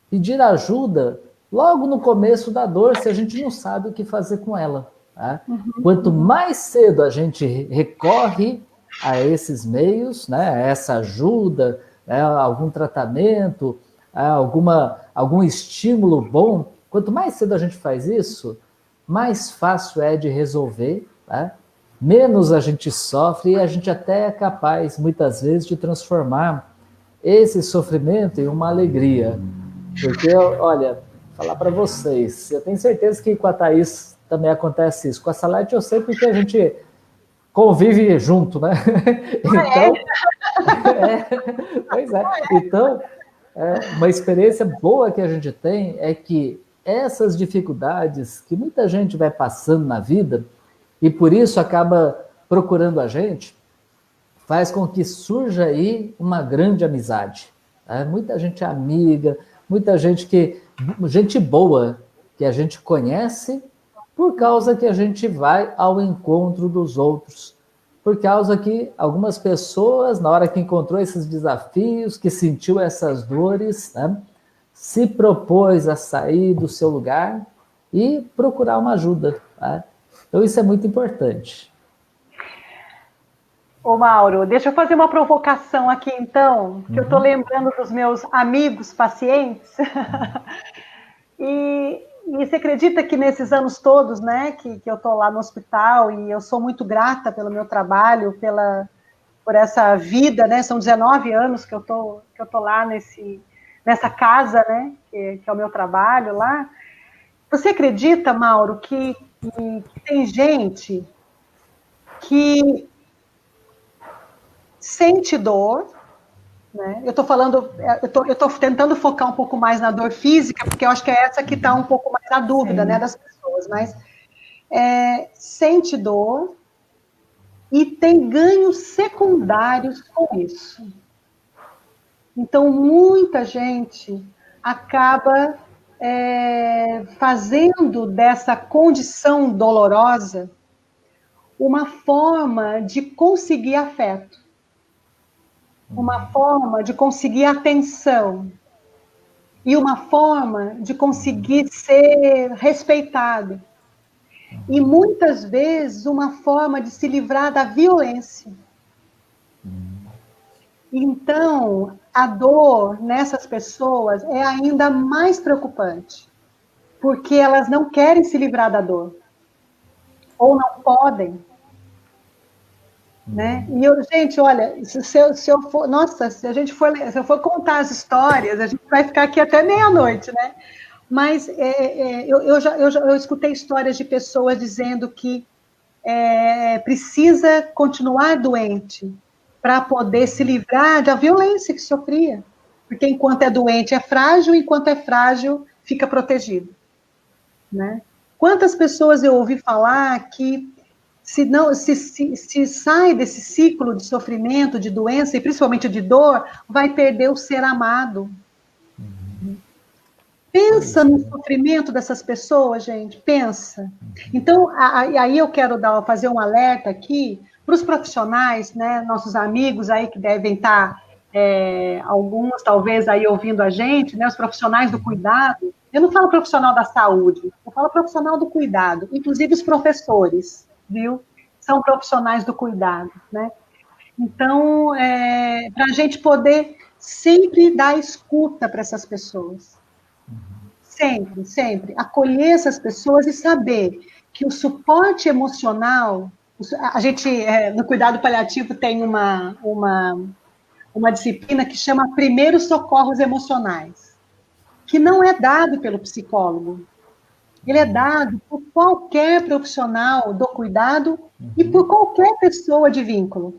pedir ajuda logo no começo da dor, se a gente não sabe o que fazer com ela. Tá? Quanto mais cedo a gente recorre a esses meios, né, a essa ajuda, algum tratamento, algum estímulo bom, quanto mais cedo a gente faz isso, mais fácil é de resolver, tá? Menos a gente sofre e a gente até é capaz, muitas vezes, de transformar esse sofrimento em uma alegria. Porque, olha, falar para vocês, eu tenho certeza que com a Thaís também acontece isso. Com a Salete eu sei porque a gente convive junto, né? Então, pois é. Então, uma experiência boa que a gente tem é que essas dificuldades que muita gente vai passando na vida e por isso acaba procurando a gente, faz com que surja aí uma grande amizade. Tá? Muita gente amiga, muita gente gente boa que a gente conhece por causa que a gente vai ao encontro dos outros. Por causa que algumas pessoas, na hora que encontrou esses desafios, que sentiu essas dores, né, se propôs a sair do seu lugar e procurar uma ajuda. Tá? Então, isso é muito importante. Ô, Mauro, deixa eu fazer uma provocação aqui, então, que eu estou lembrando dos meus amigos pacientes. E você acredita que nesses anos todos, né, que eu estou lá no hospital, e eu sou muito grata pelo meu trabalho, por essa vida, né, são 19 anos que eu tô lá nessa casa, né, que é o meu trabalho lá. Você acredita, Mauro, que tem gente que sente dor, né? Eu estou tentando focar um pouco mais na dor física, porque eu acho que é essa que está um pouco mais na dúvida, né, das pessoas, mas sente dor e tem ganhos secundários com isso. Então, muita gente acaba fazendo dessa condição dolorosa uma forma de conseguir afeto, uma forma de conseguir atenção e uma forma de conseguir ser respeitado. E muitas vezes uma forma de se livrar da violência. Então, a dor nessas pessoas é ainda mais preocupante, porque elas não querem se livrar da dor, ou não podem, né? E gente, olha, se eu for, nossa, se eu for contar as histórias, a gente vai ficar aqui até meia-noite, né? Mas eu escutei histórias de pessoas dizendo que precisa continuar doente para poder se livrar da violência que sofria. Porque enquanto é doente é frágil, enquanto é frágil fica protegido. Né? Quantas pessoas eu ouvi falar que se sai desse ciclo de sofrimento, de doença, e principalmente de dor, vai perder o ser amado. Pensa no sofrimento dessas pessoas, gente, pensa. Então, aí eu quero fazer um alerta aqui para os profissionais, né, nossos amigos aí que devem estar, alguns talvez aí ouvindo a gente, né, os profissionais do cuidado. Eu não falo profissional da saúde, eu falo profissional do cuidado, inclusive os professores, viu? São profissionais do cuidado, né? Então, para a gente poder sempre dar escuta para essas pessoas. Sempre, sempre. Acolher essas pessoas e saber que o suporte emocional... A gente, no cuidado paliativo, tem uma disciplina que chama Primeiros Socorros Emocionais, que não é dado pelo psicólogo. Ele é dado por qualquer profissional do cuidado e por qualquer pessoa de vínculo.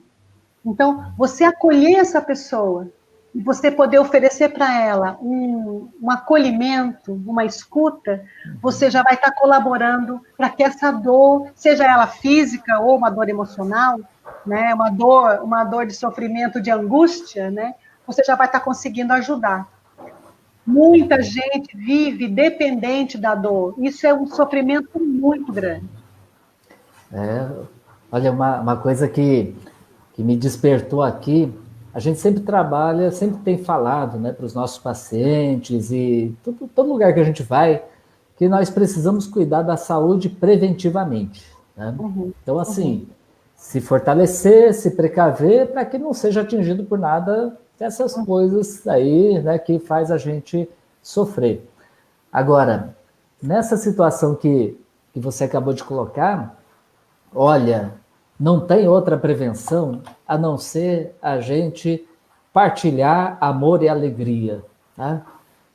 Então, você acolher essa pessoa e você poder oferecer para ela um acolhimento, uma escuta, você já vai estar colaborando para que essa dor, seja ela física ou uma dor emocional, né, uma dor de sofrimento, de angústia, né, você já vai estar conseguindo ajudar. Muita gente vive dependente da dor. Isso é um sofrimento muito grande. Olha, uma coisa que me despertou aqui, a gente sempre trabalha, sempre tem falado, né, para os nossos pacientes e todo lugar que a gente vai, que nós precisamos cuidar da saúde preventivamente. Né? Então, assim, se fortalecer, se precaver, para que não seja atingido por nada dessas coisas aí, né, que faz a gente sofrer. Agora, nessa situação que você acabou de colocar, olha, não tem outra prevenção a não ser a gente partilhar amor e alegria, tá?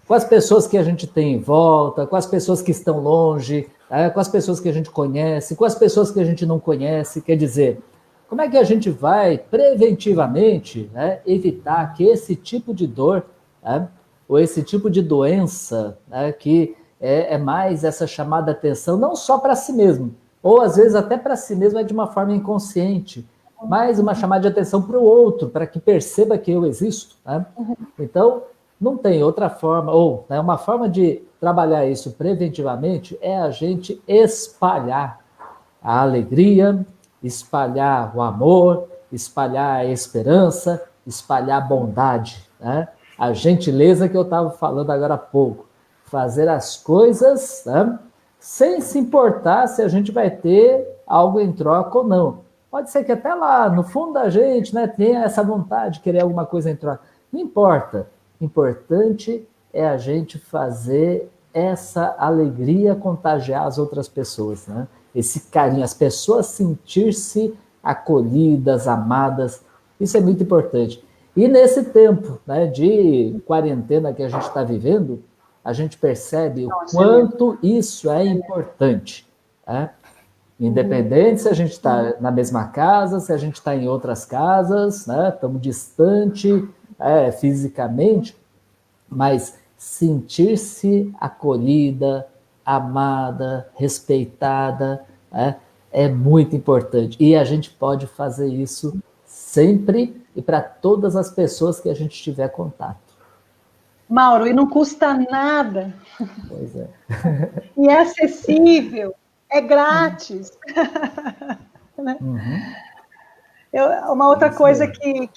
Com as pessoas que a gente tem em volta, com as pessoas que estão longe, tá? Com as pessoas que a gente conhece, com as pessoas que a gente não conhece. Quer dizer, como é que a gente vai preventivamente, né, evitar que esse tipo de dor, né, ou esse tipo de doença, né, que é mais essa chamada atenção, não só para si mesmo, ou às vezes até para si mesmo é de uma forma inconsciente, mas uma chamada de atenção para o outro, para que perceba que eu existo. Né? Então, não tem outra forma, ou né, uma forma de trabalhar isso preventivamente é a gente espalhar a alegria, espalhar o amor, espalhar a esperança, espalhar a bondade, né? A gentileza que eu estava falando agora há pouco. Fazer as coisas, né, sem se importar se a gente vai ter algo em troca ou não. Pode ser que até lá, no fundo da gente, né, tenha essa vontade de querer alguma coisa em troca. Não importa. Importante é a gente fazer essa alegria contagiar as outras pessoas, né? Esse carinho, as pessoas sentir-se acolhidas, amadas, isso é muito importante. E nesse tempo, né, de quarentena que a gente está vivendo, a gente percebe o quanto isso é importante. Né? Independente se a gente está na mesma casa, se a gente está em outras casas, né? Estamos distante fisicamente, mas sentir-se acolhida, amada, respeitada, né, é muito importante. E a gente pode fazer isso sempre e para todas as pessoas que a gente tiver contato. Mauro, e não custa nada. Pois é. E é acessível, é grátis. Né? Uma outra coisa que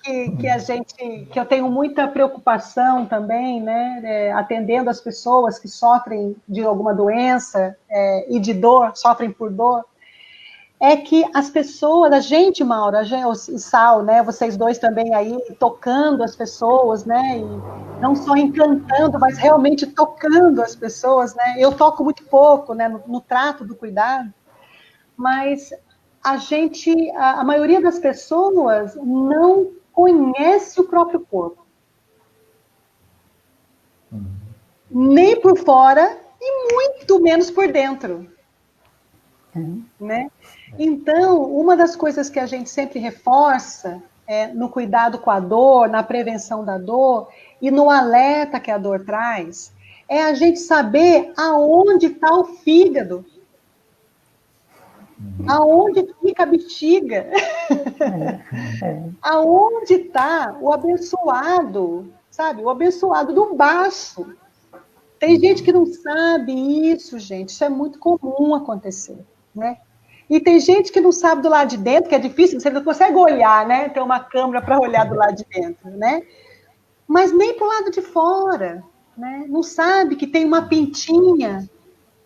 eu tenho muita preocupação também, né, atendendo as pessoas que sofrem de alguma doença e de dor, sofrem por dor, é que as pessoas, a gente, Mauro, o Sal, né, vocês dois também aí, tocando as pessoas, né, e não só encantando, mas realmente tocando as pessoas, né, eu toco muito pouco, né, no trato do cuidado, mas a maioria das pessoas não conhece o próprio corpo. Nem por fora e muito menos por dentro. Né? Então, uma das coisas que a gente sempre reforça no cuidado com a dor, na prevenção da dor e no alerta que a dor traz, é a gente saber aonde está o fígado, aonde fica a bexiga, aonde está o abençoado, sabe? O abençoado do baço. Tem gente que não sabe isso, gente, isso é muito comum acontecer, né? E tem gente que não sabe do lado de dentro, que é difícil, você não consegue olhar, né? Tem uma câmera para olhar do lado de dentro, né? Mas nem para o lado de fora, né? Não sabe que tem uma pintinha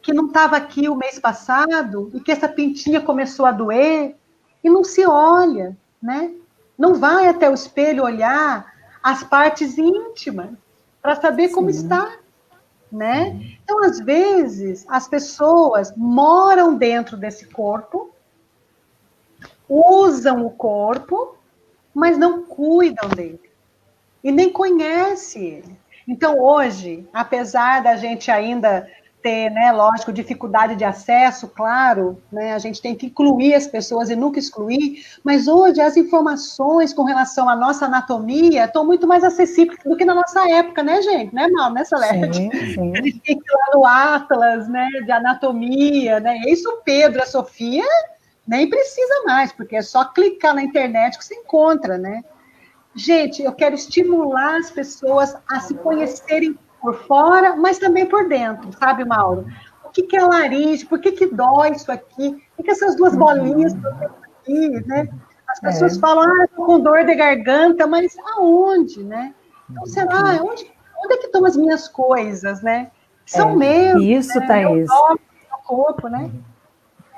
que não estava aqui o mês passado e que essa pintinha começou a doer e não se olha, né? Não vai até o espelho olhar as partes íntimas para saber como está, né? Então, às vezes, as pessoas moram dentro desse corpo, usam o corpo, mas não cuidam dele. E nem conhecem ele. Então, hoje, apesar da gente ainda ter, né, lógico, dificuldade de acesso, claro, né, a gente tem que incluir as pessoas e nunca excluir, mas hoje as informações com relação à nossa anatomia estão muito mais acessíveis do que na nossa época, né, gente? Né, Mal, né, Salete? Sim. A gente tem que ir lá no Atlas, né, de anatomia, né, isso o Pedro, a Sofia, nem precisa mais, porque é só clicar na internet que você encontra, né? Gente, eu quero estimular as pessoas a se conhecerem por fora, mas também por dentro, sabe, Mauro? O que é laringe? Por que dói isso aqui? O que essas duas bolinhas que eu tenho aqui, né? As pessoas falam, estou com dor de garganta, mas aonde, né? Então, será? Onde é que estão as minhas coisas, né? São meus, Isso, né? Thaís. Meu corpo, né?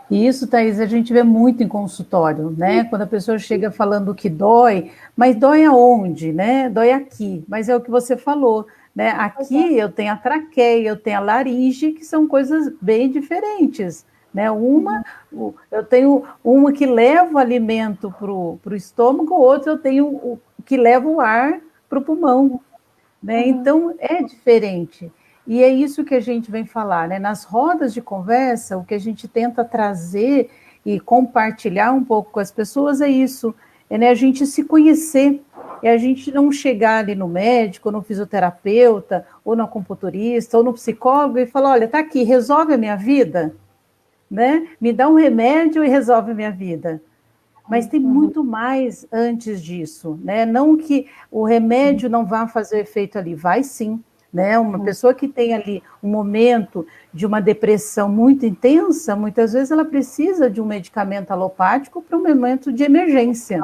Isso, Thaís, a gente vê muito em consultório, né? Quando a pessoa chega falando que dói, mas dói aonde, né? Dói aqui, mas é o que você falou, né? Aqui eu tenho a traqueia, eu tenho a laringe, que são coisas bem diferentes, né? Eu tenho uma que leva o alimento para o estômago, outra eu tenho o que leva o ar para o pulmão, né? Então, é diferente. E é isso que a gente vem falar, né? Nas rodas de conversa, o que a gente tenta trazer e compartilhar um pouco com as pessoas é isso, né? A gente se conhecer, é a gente não chegar ali no médico, ou no fisioterapeuta, ou no acupunturista, ou no psicólogo e falar, olha, tá aqui, resolve a minha vida, né? Me dá um remédio e resolve a minha vida. Mas tem muito mais antes disso, né? Não que o remédio não vá fazer efeito ali, vai sim, né? Uma pessoa que tem ali um momento de uma depressão muito intensa, muitas vezes ela precisa de um medicamento alopático para um momento de emergência.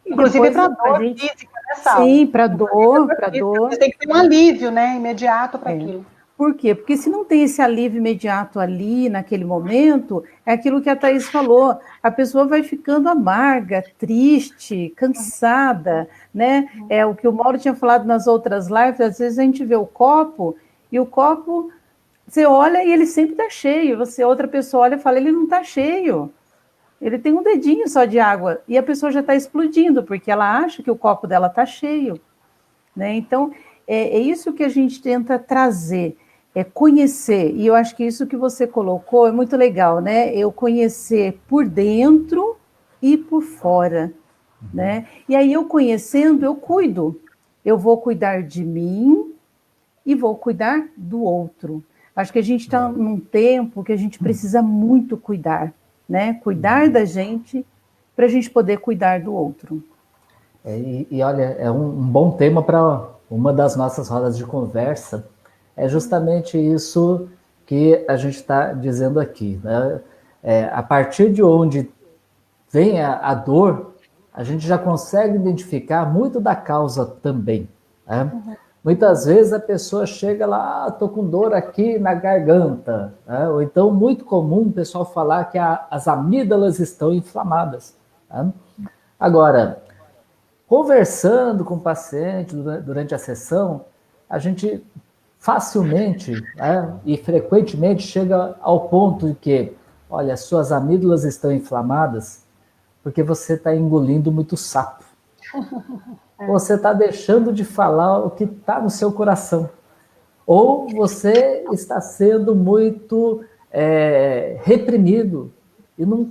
Inclusive para dor física, né, Sal? Sim, para dor. Você tem que ter um alívio, né, imediato para aquilo. Por quê? Porque se não tem esse alívio imediato ali, naquele momento, é aquilo que a Thaís falou, a pessoa vai ficando amarga, triste, cansada, né? É o que o Mauro tinha falado nas outras lives, às vezes a gente vê o copo, e o copo, você olha e ele sempre está cheio, outra pessoa olha e fala, ele não está cheio, ele tem um dedinho só de água, e a pessoa já está explodindo, porque ela acha que o copo dela está cheio, né? Então, é isso que a gente tenta trazer, é conhecer, e eu acho que isso que você colocou é muito legal, né? Eu conhecer por dentro e por fora, né? E aí eu conhecendo, eu cuido. Eu vou cuidar de mim e vou cuidar do outro. Acho que a gente está num tempo que a gente precisa muito cuidar, né? Cuidar da gente para a gente poder cuidar do outro. E olha, é um bom tema para uma das nossas rodas de conversa, é justamente isso que a gente está dizendo aqui, né? A partir de onde vem a dor, a gente já consegue identificar muito da causa também, né? Muitas vezes a pessoa chega lá, estou com dor aqui na garganta, né? Ou então, muito comum o pessoal falar que as amígdalas estão inflamadas, né? Agora, conversando com o paciente durante a sessão, a gente facilmente, né, e frequentemente chega ao ponto de que, olha, suas amígdalas estão inflamadas porque você está engolindo muito sapo. Você está deixando de falar o que está no seu coração. Ou você está sendo muito reprimido e não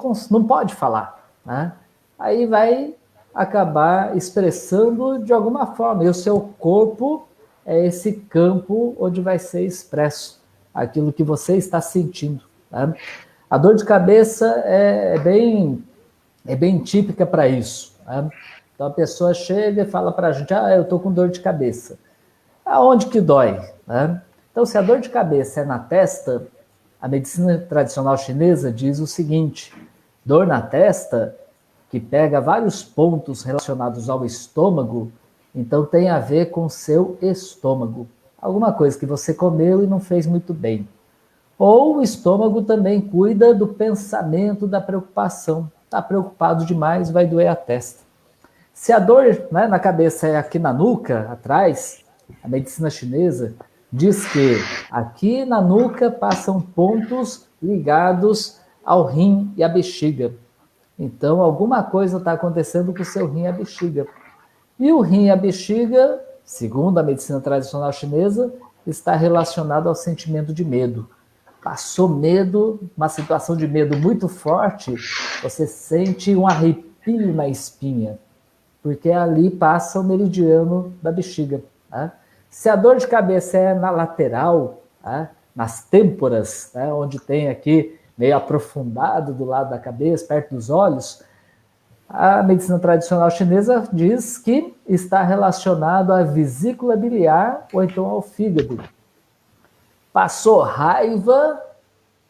pode falar, né? Aí vai acabar expressando de alguma forma. E o seu corpo é esse campo onde vai ser expresso aquilo que você está sentindo, né? A dor de cabeça é bem típica para isso, né? Então a pessoa chega e fala para a gente, eu estou com dor de cabeça. Aonde que dói, né? Então, se a dor de cabeça é na testa, a medicina tradicional chinesa diz o seguinte: dor na testa, que pega vários pontos relacionados ao estômago, então tem a ver com o seu estômago. Alguma coisa que você comeu e não fez muito bem. Ou o estômago também cuida do pensamento, da preocupação. Está preocupado demais, vai doer a testa. Se a dor, né, na cabeça é aqui na nuca, atrás, a medicina chinesa diz que aqui na nuca passam pontos ligados ao rim e à bexiga. Então, alguma coisa está acontecendo com o seu rim e a bexiga. E o rim e a bexiga, segundo a medicina tradicional chinesa, está relacionado ao sentimento de medo. Passou medo, uma situação de medo muito forte, você sente um arrepio na espinha, porque ali passa o meridiano da bexiga, tá? Se a dor de cabeça é na lateral, tá? Nas têmporas, tá? Onde tem aqui meio aprofundado do lado da cabeça, perto dos olhos, a medicina tradicional chinesa diz que está relacionado à vesícula biliar ou então ao fígado. Passou raiva,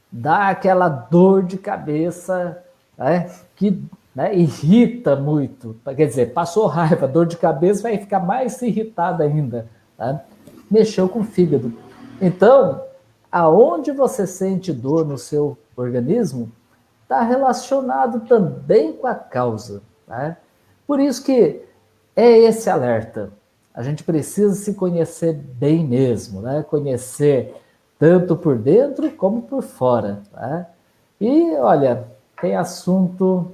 dá aquela dor de cabeça, né, que, né, irrita muito. Quer dizer, passou raiva, dor de cabeça, vai ficar mais irritada ainda. Tá? Mexeu com o fígado. Então, aonde você sente dor no seu organismo, está relacionado também com a causa. Tá? Por isso que é esse alerta. A gente precisa se conhecer bem mesmo, né? Conhecer tanto por dentro como por fora. Tá? E, olha, tem assunto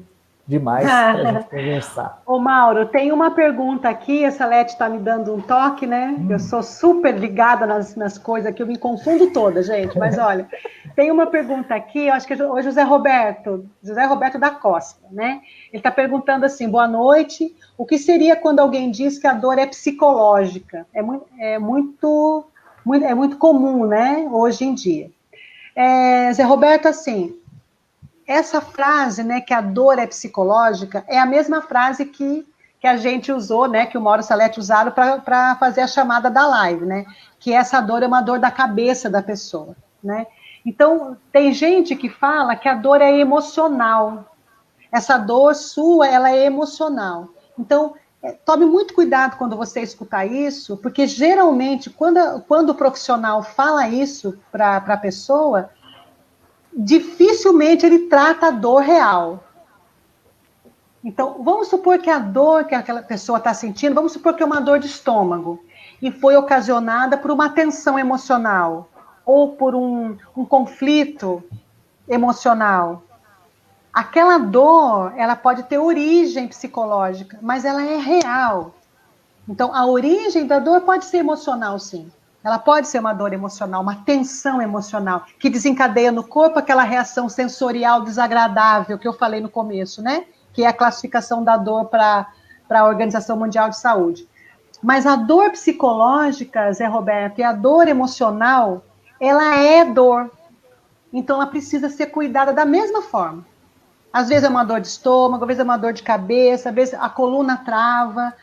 demais para a gente conversar. Ô, Mauro, tem uma pergunta aqui, a Salete está me dando um toque, né? Eu sou super ligada nas coisas aqui, eu me confundo toda, gente. Mas, olha, tem uma pergunta aqui, eu acho que é o José Roberto da Costa, né? Ele está perguntando assim, boa noite, o que seria quando alguém diz que a dor é psicológica? É muito comum, né, hoje em dia. Zé Roberto, assim, essa frase, né, que a dor é psicológica, é a mesma frase que a gente usou, né, que o Mauro Salete usaram para fazer a chamada da live, né, que essa dor é uma dor da cabeça da pessoa, né. Então, tem gente que fala que a dor é emocional. Essa dor sua, ela é emocional. Então, tome muito cuidado quando você escutar isso, porque geralmente, quando o profissional fala isso para a pessoa, dificilmente ele trata a dor real. Então, vamos supor que a dor que aquela pessoa está sentindo, vamos supor que é uma dor de estômago, e foi ocasionada por uma tensão emocional, ou por um conflito emocional. Aquela dor, ela pode ter origem psicológica, mas ela é real. Então, a origem da dor pode ser emocional, sim. Ela pode ser uma dor emocional, uma tensão emocional, que desencadeia no corpo aquela reação sensorial desagradável que eu falei no começo, né? Que é a classificação da dor para a Organização Mundial de Saúde. Mas a dor psicológica, Zé Roberto, e a dor emocional, ela é dor. Então, ela precisa ser cuidada da mesma forma. Às vezes é uma dor de estômago, às vezes é uma dor de cabeça, às vezes a coluna trava,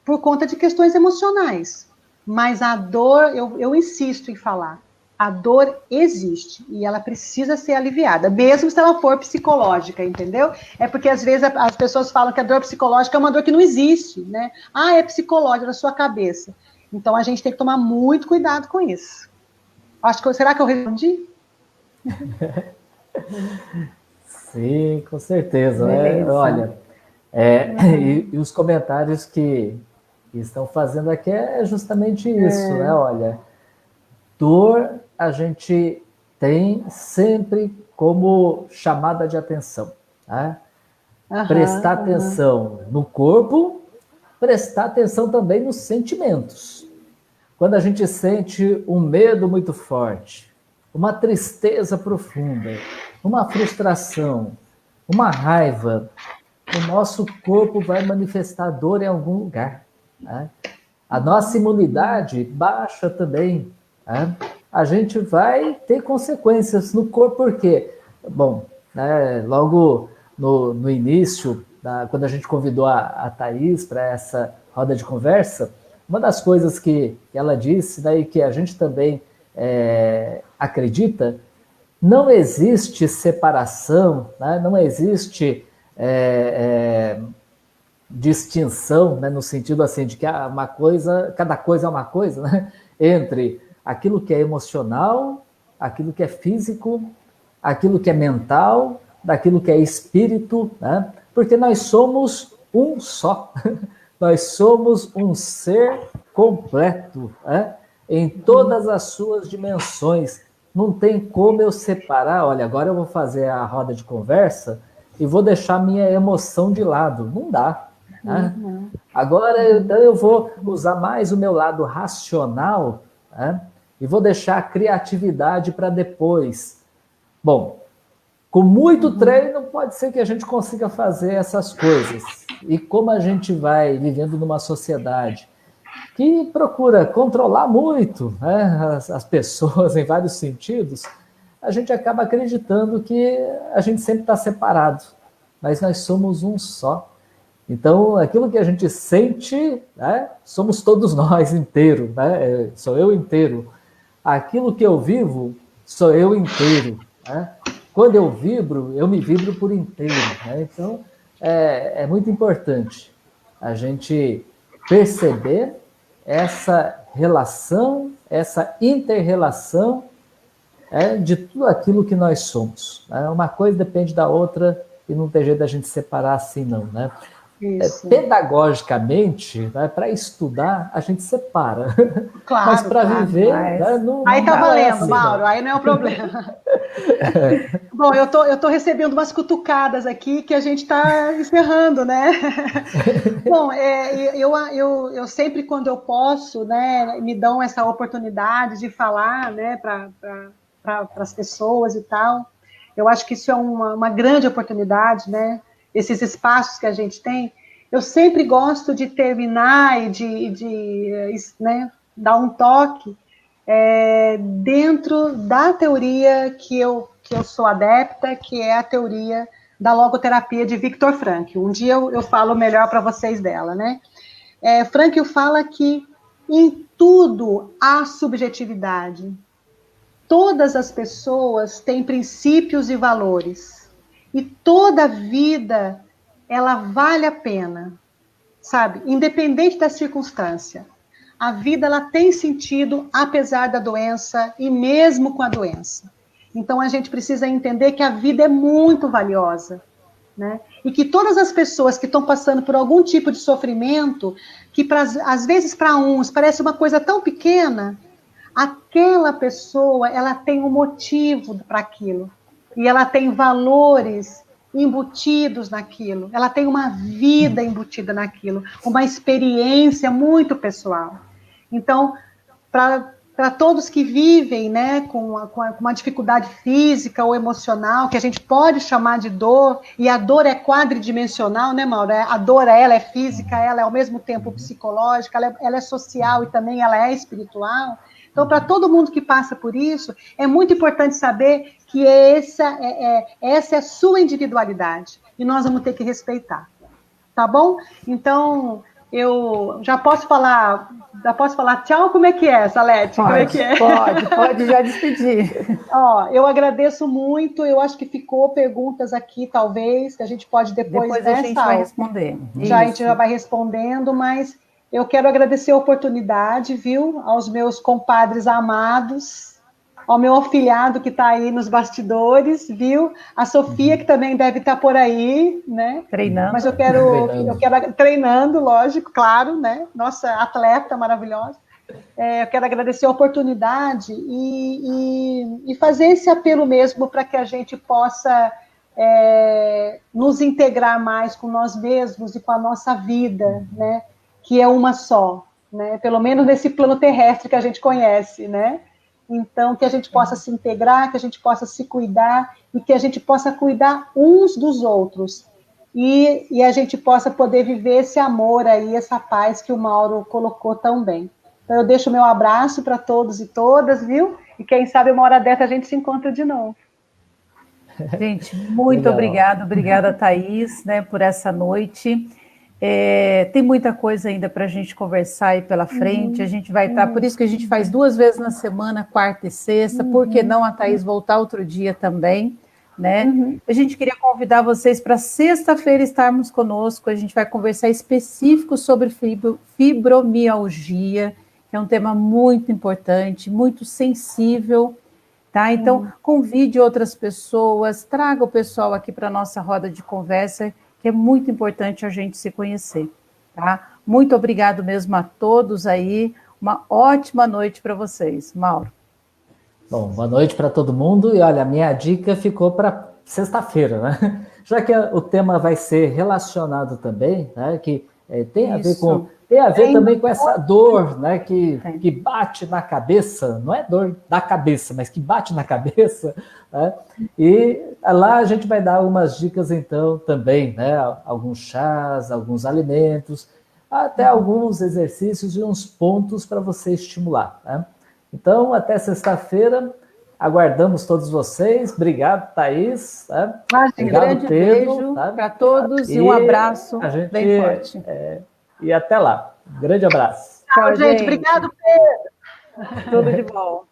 por conta de questões emocionais. Mas a dor, eu insisto em falar, A dor existe e ela precisa ser aliviada, mesmo se ela for psicológica, entendeu? É porque às vezes as pessoas falam que a dor psicológica é uma dor que não existe, né? Ah, é psicológica, da sua cabeça. Então a gente tem que tomar muito cuidado com isso. Será que eu respondi? Sim, com certeza, né? Olha, e os comentários que estão fazendo aqui é justamente isso, né? Olha, dor a gente tem sempre como chamada de atenção, né? Prestar atenção no corpo, prestar atenção também nos sentimentos. Quando a gente sente um medo muito forte, uma tristeza profunda, uma frustração, uma raiva, o nosso corpo vai manifestar dor em algum lugar, né? A nossa imunidade baixa também, né? A gente vai ter consequências no corpo, porque, bom, né, logo no início, quando a gente convidou a Thaís para essa roda de conversa, uma das coisas que ela disse, né, e que a gente também acredita, não existe separação, né, não existe distinção, né, no sentido assim de que uma coisa, cada coisa é uma coisa, né, entre aquilo que é emocional, aquilo que é físico, aquilo que é mental, daquilo que é espírito, né? Porque nós somos um só, nós somos um ser completo, né? Em todas as suas dimensões. Não tem como eu separar, olha, agora eu vou fazer a roda de conversa e vou deixar minha emoção de lado. Não dá. Né? Agora então, eu vou usar mais o meu lado racional, né? E vou deixar a criatividade para depois. Bom, com muito treino pode ser que a gente consiga fazer essas coisas. E como a gente vai vivendo numa sociedade que procura controlar muito, né, as pessoas em vários sentidos, a gente acaba acreditando que a gente sempre está separado, mas nós somos um só. Então, aquilo que a gente sente, né, somos todos nós inteiro, né? Sou eu inteiro. Aquilo que eu vivo, sou eu inteiro. Né? Quando eu vibro, eu me vibro por inteiro. Né? Então, é muito importante a gente perceber essa relação, essa inter-relação de tudo aquilo que nós somos. Né? Uma coisa depende da outra e não tem jeito da gente separar assim, não. Né? Pedagogicamente, né, para estudar, a gente separa. Claro, mas para viver, né, não aí tá valendo, assim, Mauro, aí não é o problema. Bom, eu tô recebendo umas cutucadas aqui que a gente está encerrando, né? Bom, eu sempre, quando eu posso, né, me dão essa oportunidade de falar, né, para as pessoas e tal. Eu acho que isso é uma grande oportunidade, né? Esses espaços que a gente tem. Eu sempre gosto de terminar e né, dar um toque dentro da teoria que eu sou adepta, que é a teoria da logoterapia de Viktor Frankl. Um dia eu falo melhor para vocês dela, né? Frankl fala que em tudo há subjetividade. Todas as pessoas têm princípios e valores. E toda vida, ela vale a pena, sabe? Independente da circunstância. A vida, ela tem sentido, apesar da doença e mesmo com a doença. Então, a gente precisa entender que a vida é muito valiosa, né? E que todas as pessoas que estão passando por algum tipo de sofrimento, que às vezes para uns parece uma coisa tão pequena, aquela pessoa, ela tem um motivo para aquilo. E ela tem valores embutidos naquilo. Ela tem uma vida embutida naquilo. Uma experiência muito pessoal. Então, para todos que vivem, né, com uma dificuldade física ou emocional, que a gente pode chamar de dor, e a dor é quadridimensional, né, Mauro? A dor, ela é física, ela é ao mesmo tempo psicológica, ela é social e também ela é espiritual. Então, para todo mundo que passa por isso, é muito importante saber que essa é a sua individualidade. E nós vamos ter que respeitar. Tá bom? Então, eu já posso falar tchau? Como é que é, Salete? Como é que é? Pode já despedir. Ó, eu agradeço muito, eu acho que ficou perguntas aqui, talvez, que a gente pode depois a gente vai responder. A gente já vai respondendo, mas eu quero agradecer a oportunidade, viu, aos meus compadres amados, ao meu afilhado que está aí nos bastidores, viu? A Sofia, que também deve estar por aí, né? Treinando. Mas eu quero treinando, lógico, claro, né? Nossa atleta maravilhosa. Eu quero agradecer a oportunidade e fazer esse apelo mesmo para que a gente possa nos integrar mais com nós mesmos e com a nossa vida, né? Que é uma só, né? Pelo menos nesse plano terrestre que a gente conhece, né? Então, que a gente possa se integrar, que a gente possa se cuidar e que a gente possa cuidar uns dos outros. E a gente possa poder viver esse amor aí, essa paz que o Mauro colocou tão bem. Então, eu deixo o meu abraço para todos e todas, viu? E quem sabe uma hora dessa a gente se encontra de novo. Gente, muito obrigada, Thaís, né, por essa noite. Tem muita coisa ainda para a gente conversar aí pela frente, a gente vai estar, por isso que a gente faz 2 vezes na semana, quarta e sexta, por que não a Thaís voltar outro dia também, né? A gente queria convidar vocês para sexta-feira estarmos conosco, a gente vai conversar específico sobre fibromialgia, que é um tema muito importante, muito sensível, tá? Então, convide outras pessoas, traga o pessoal aqui para a nossa roda de conversa, que é muito importante a gente se conhecer, tá? Muito obrigado mesmo a todos aí, uma ótima noite para vocês. Mauro. Bom, boa noite para todo mundo, e olha, a minha dica ficou para sexta-feira, né? Já que o tema vai ser relacionado também, né? Que tem a ver com... Tem a ver também com essa dor, né, que bate na cabeça, não é dor da cabeça, mas que bate na cabeça, né? E lá a gente vai dar algumas dicas, então, também, né? Alguns chás, alguns alimentos, até alguns exercícios e uns pontos para você estimular, né? Então, até sexta-feira, aguardamos todos vocês. Obrigado, Thaís. Tá? Um grande beijo para todos e um abraçço bem forte. E até lá. Um grande abraço. Tchau, gente. Obrigado, Pedro. Tudo de bom.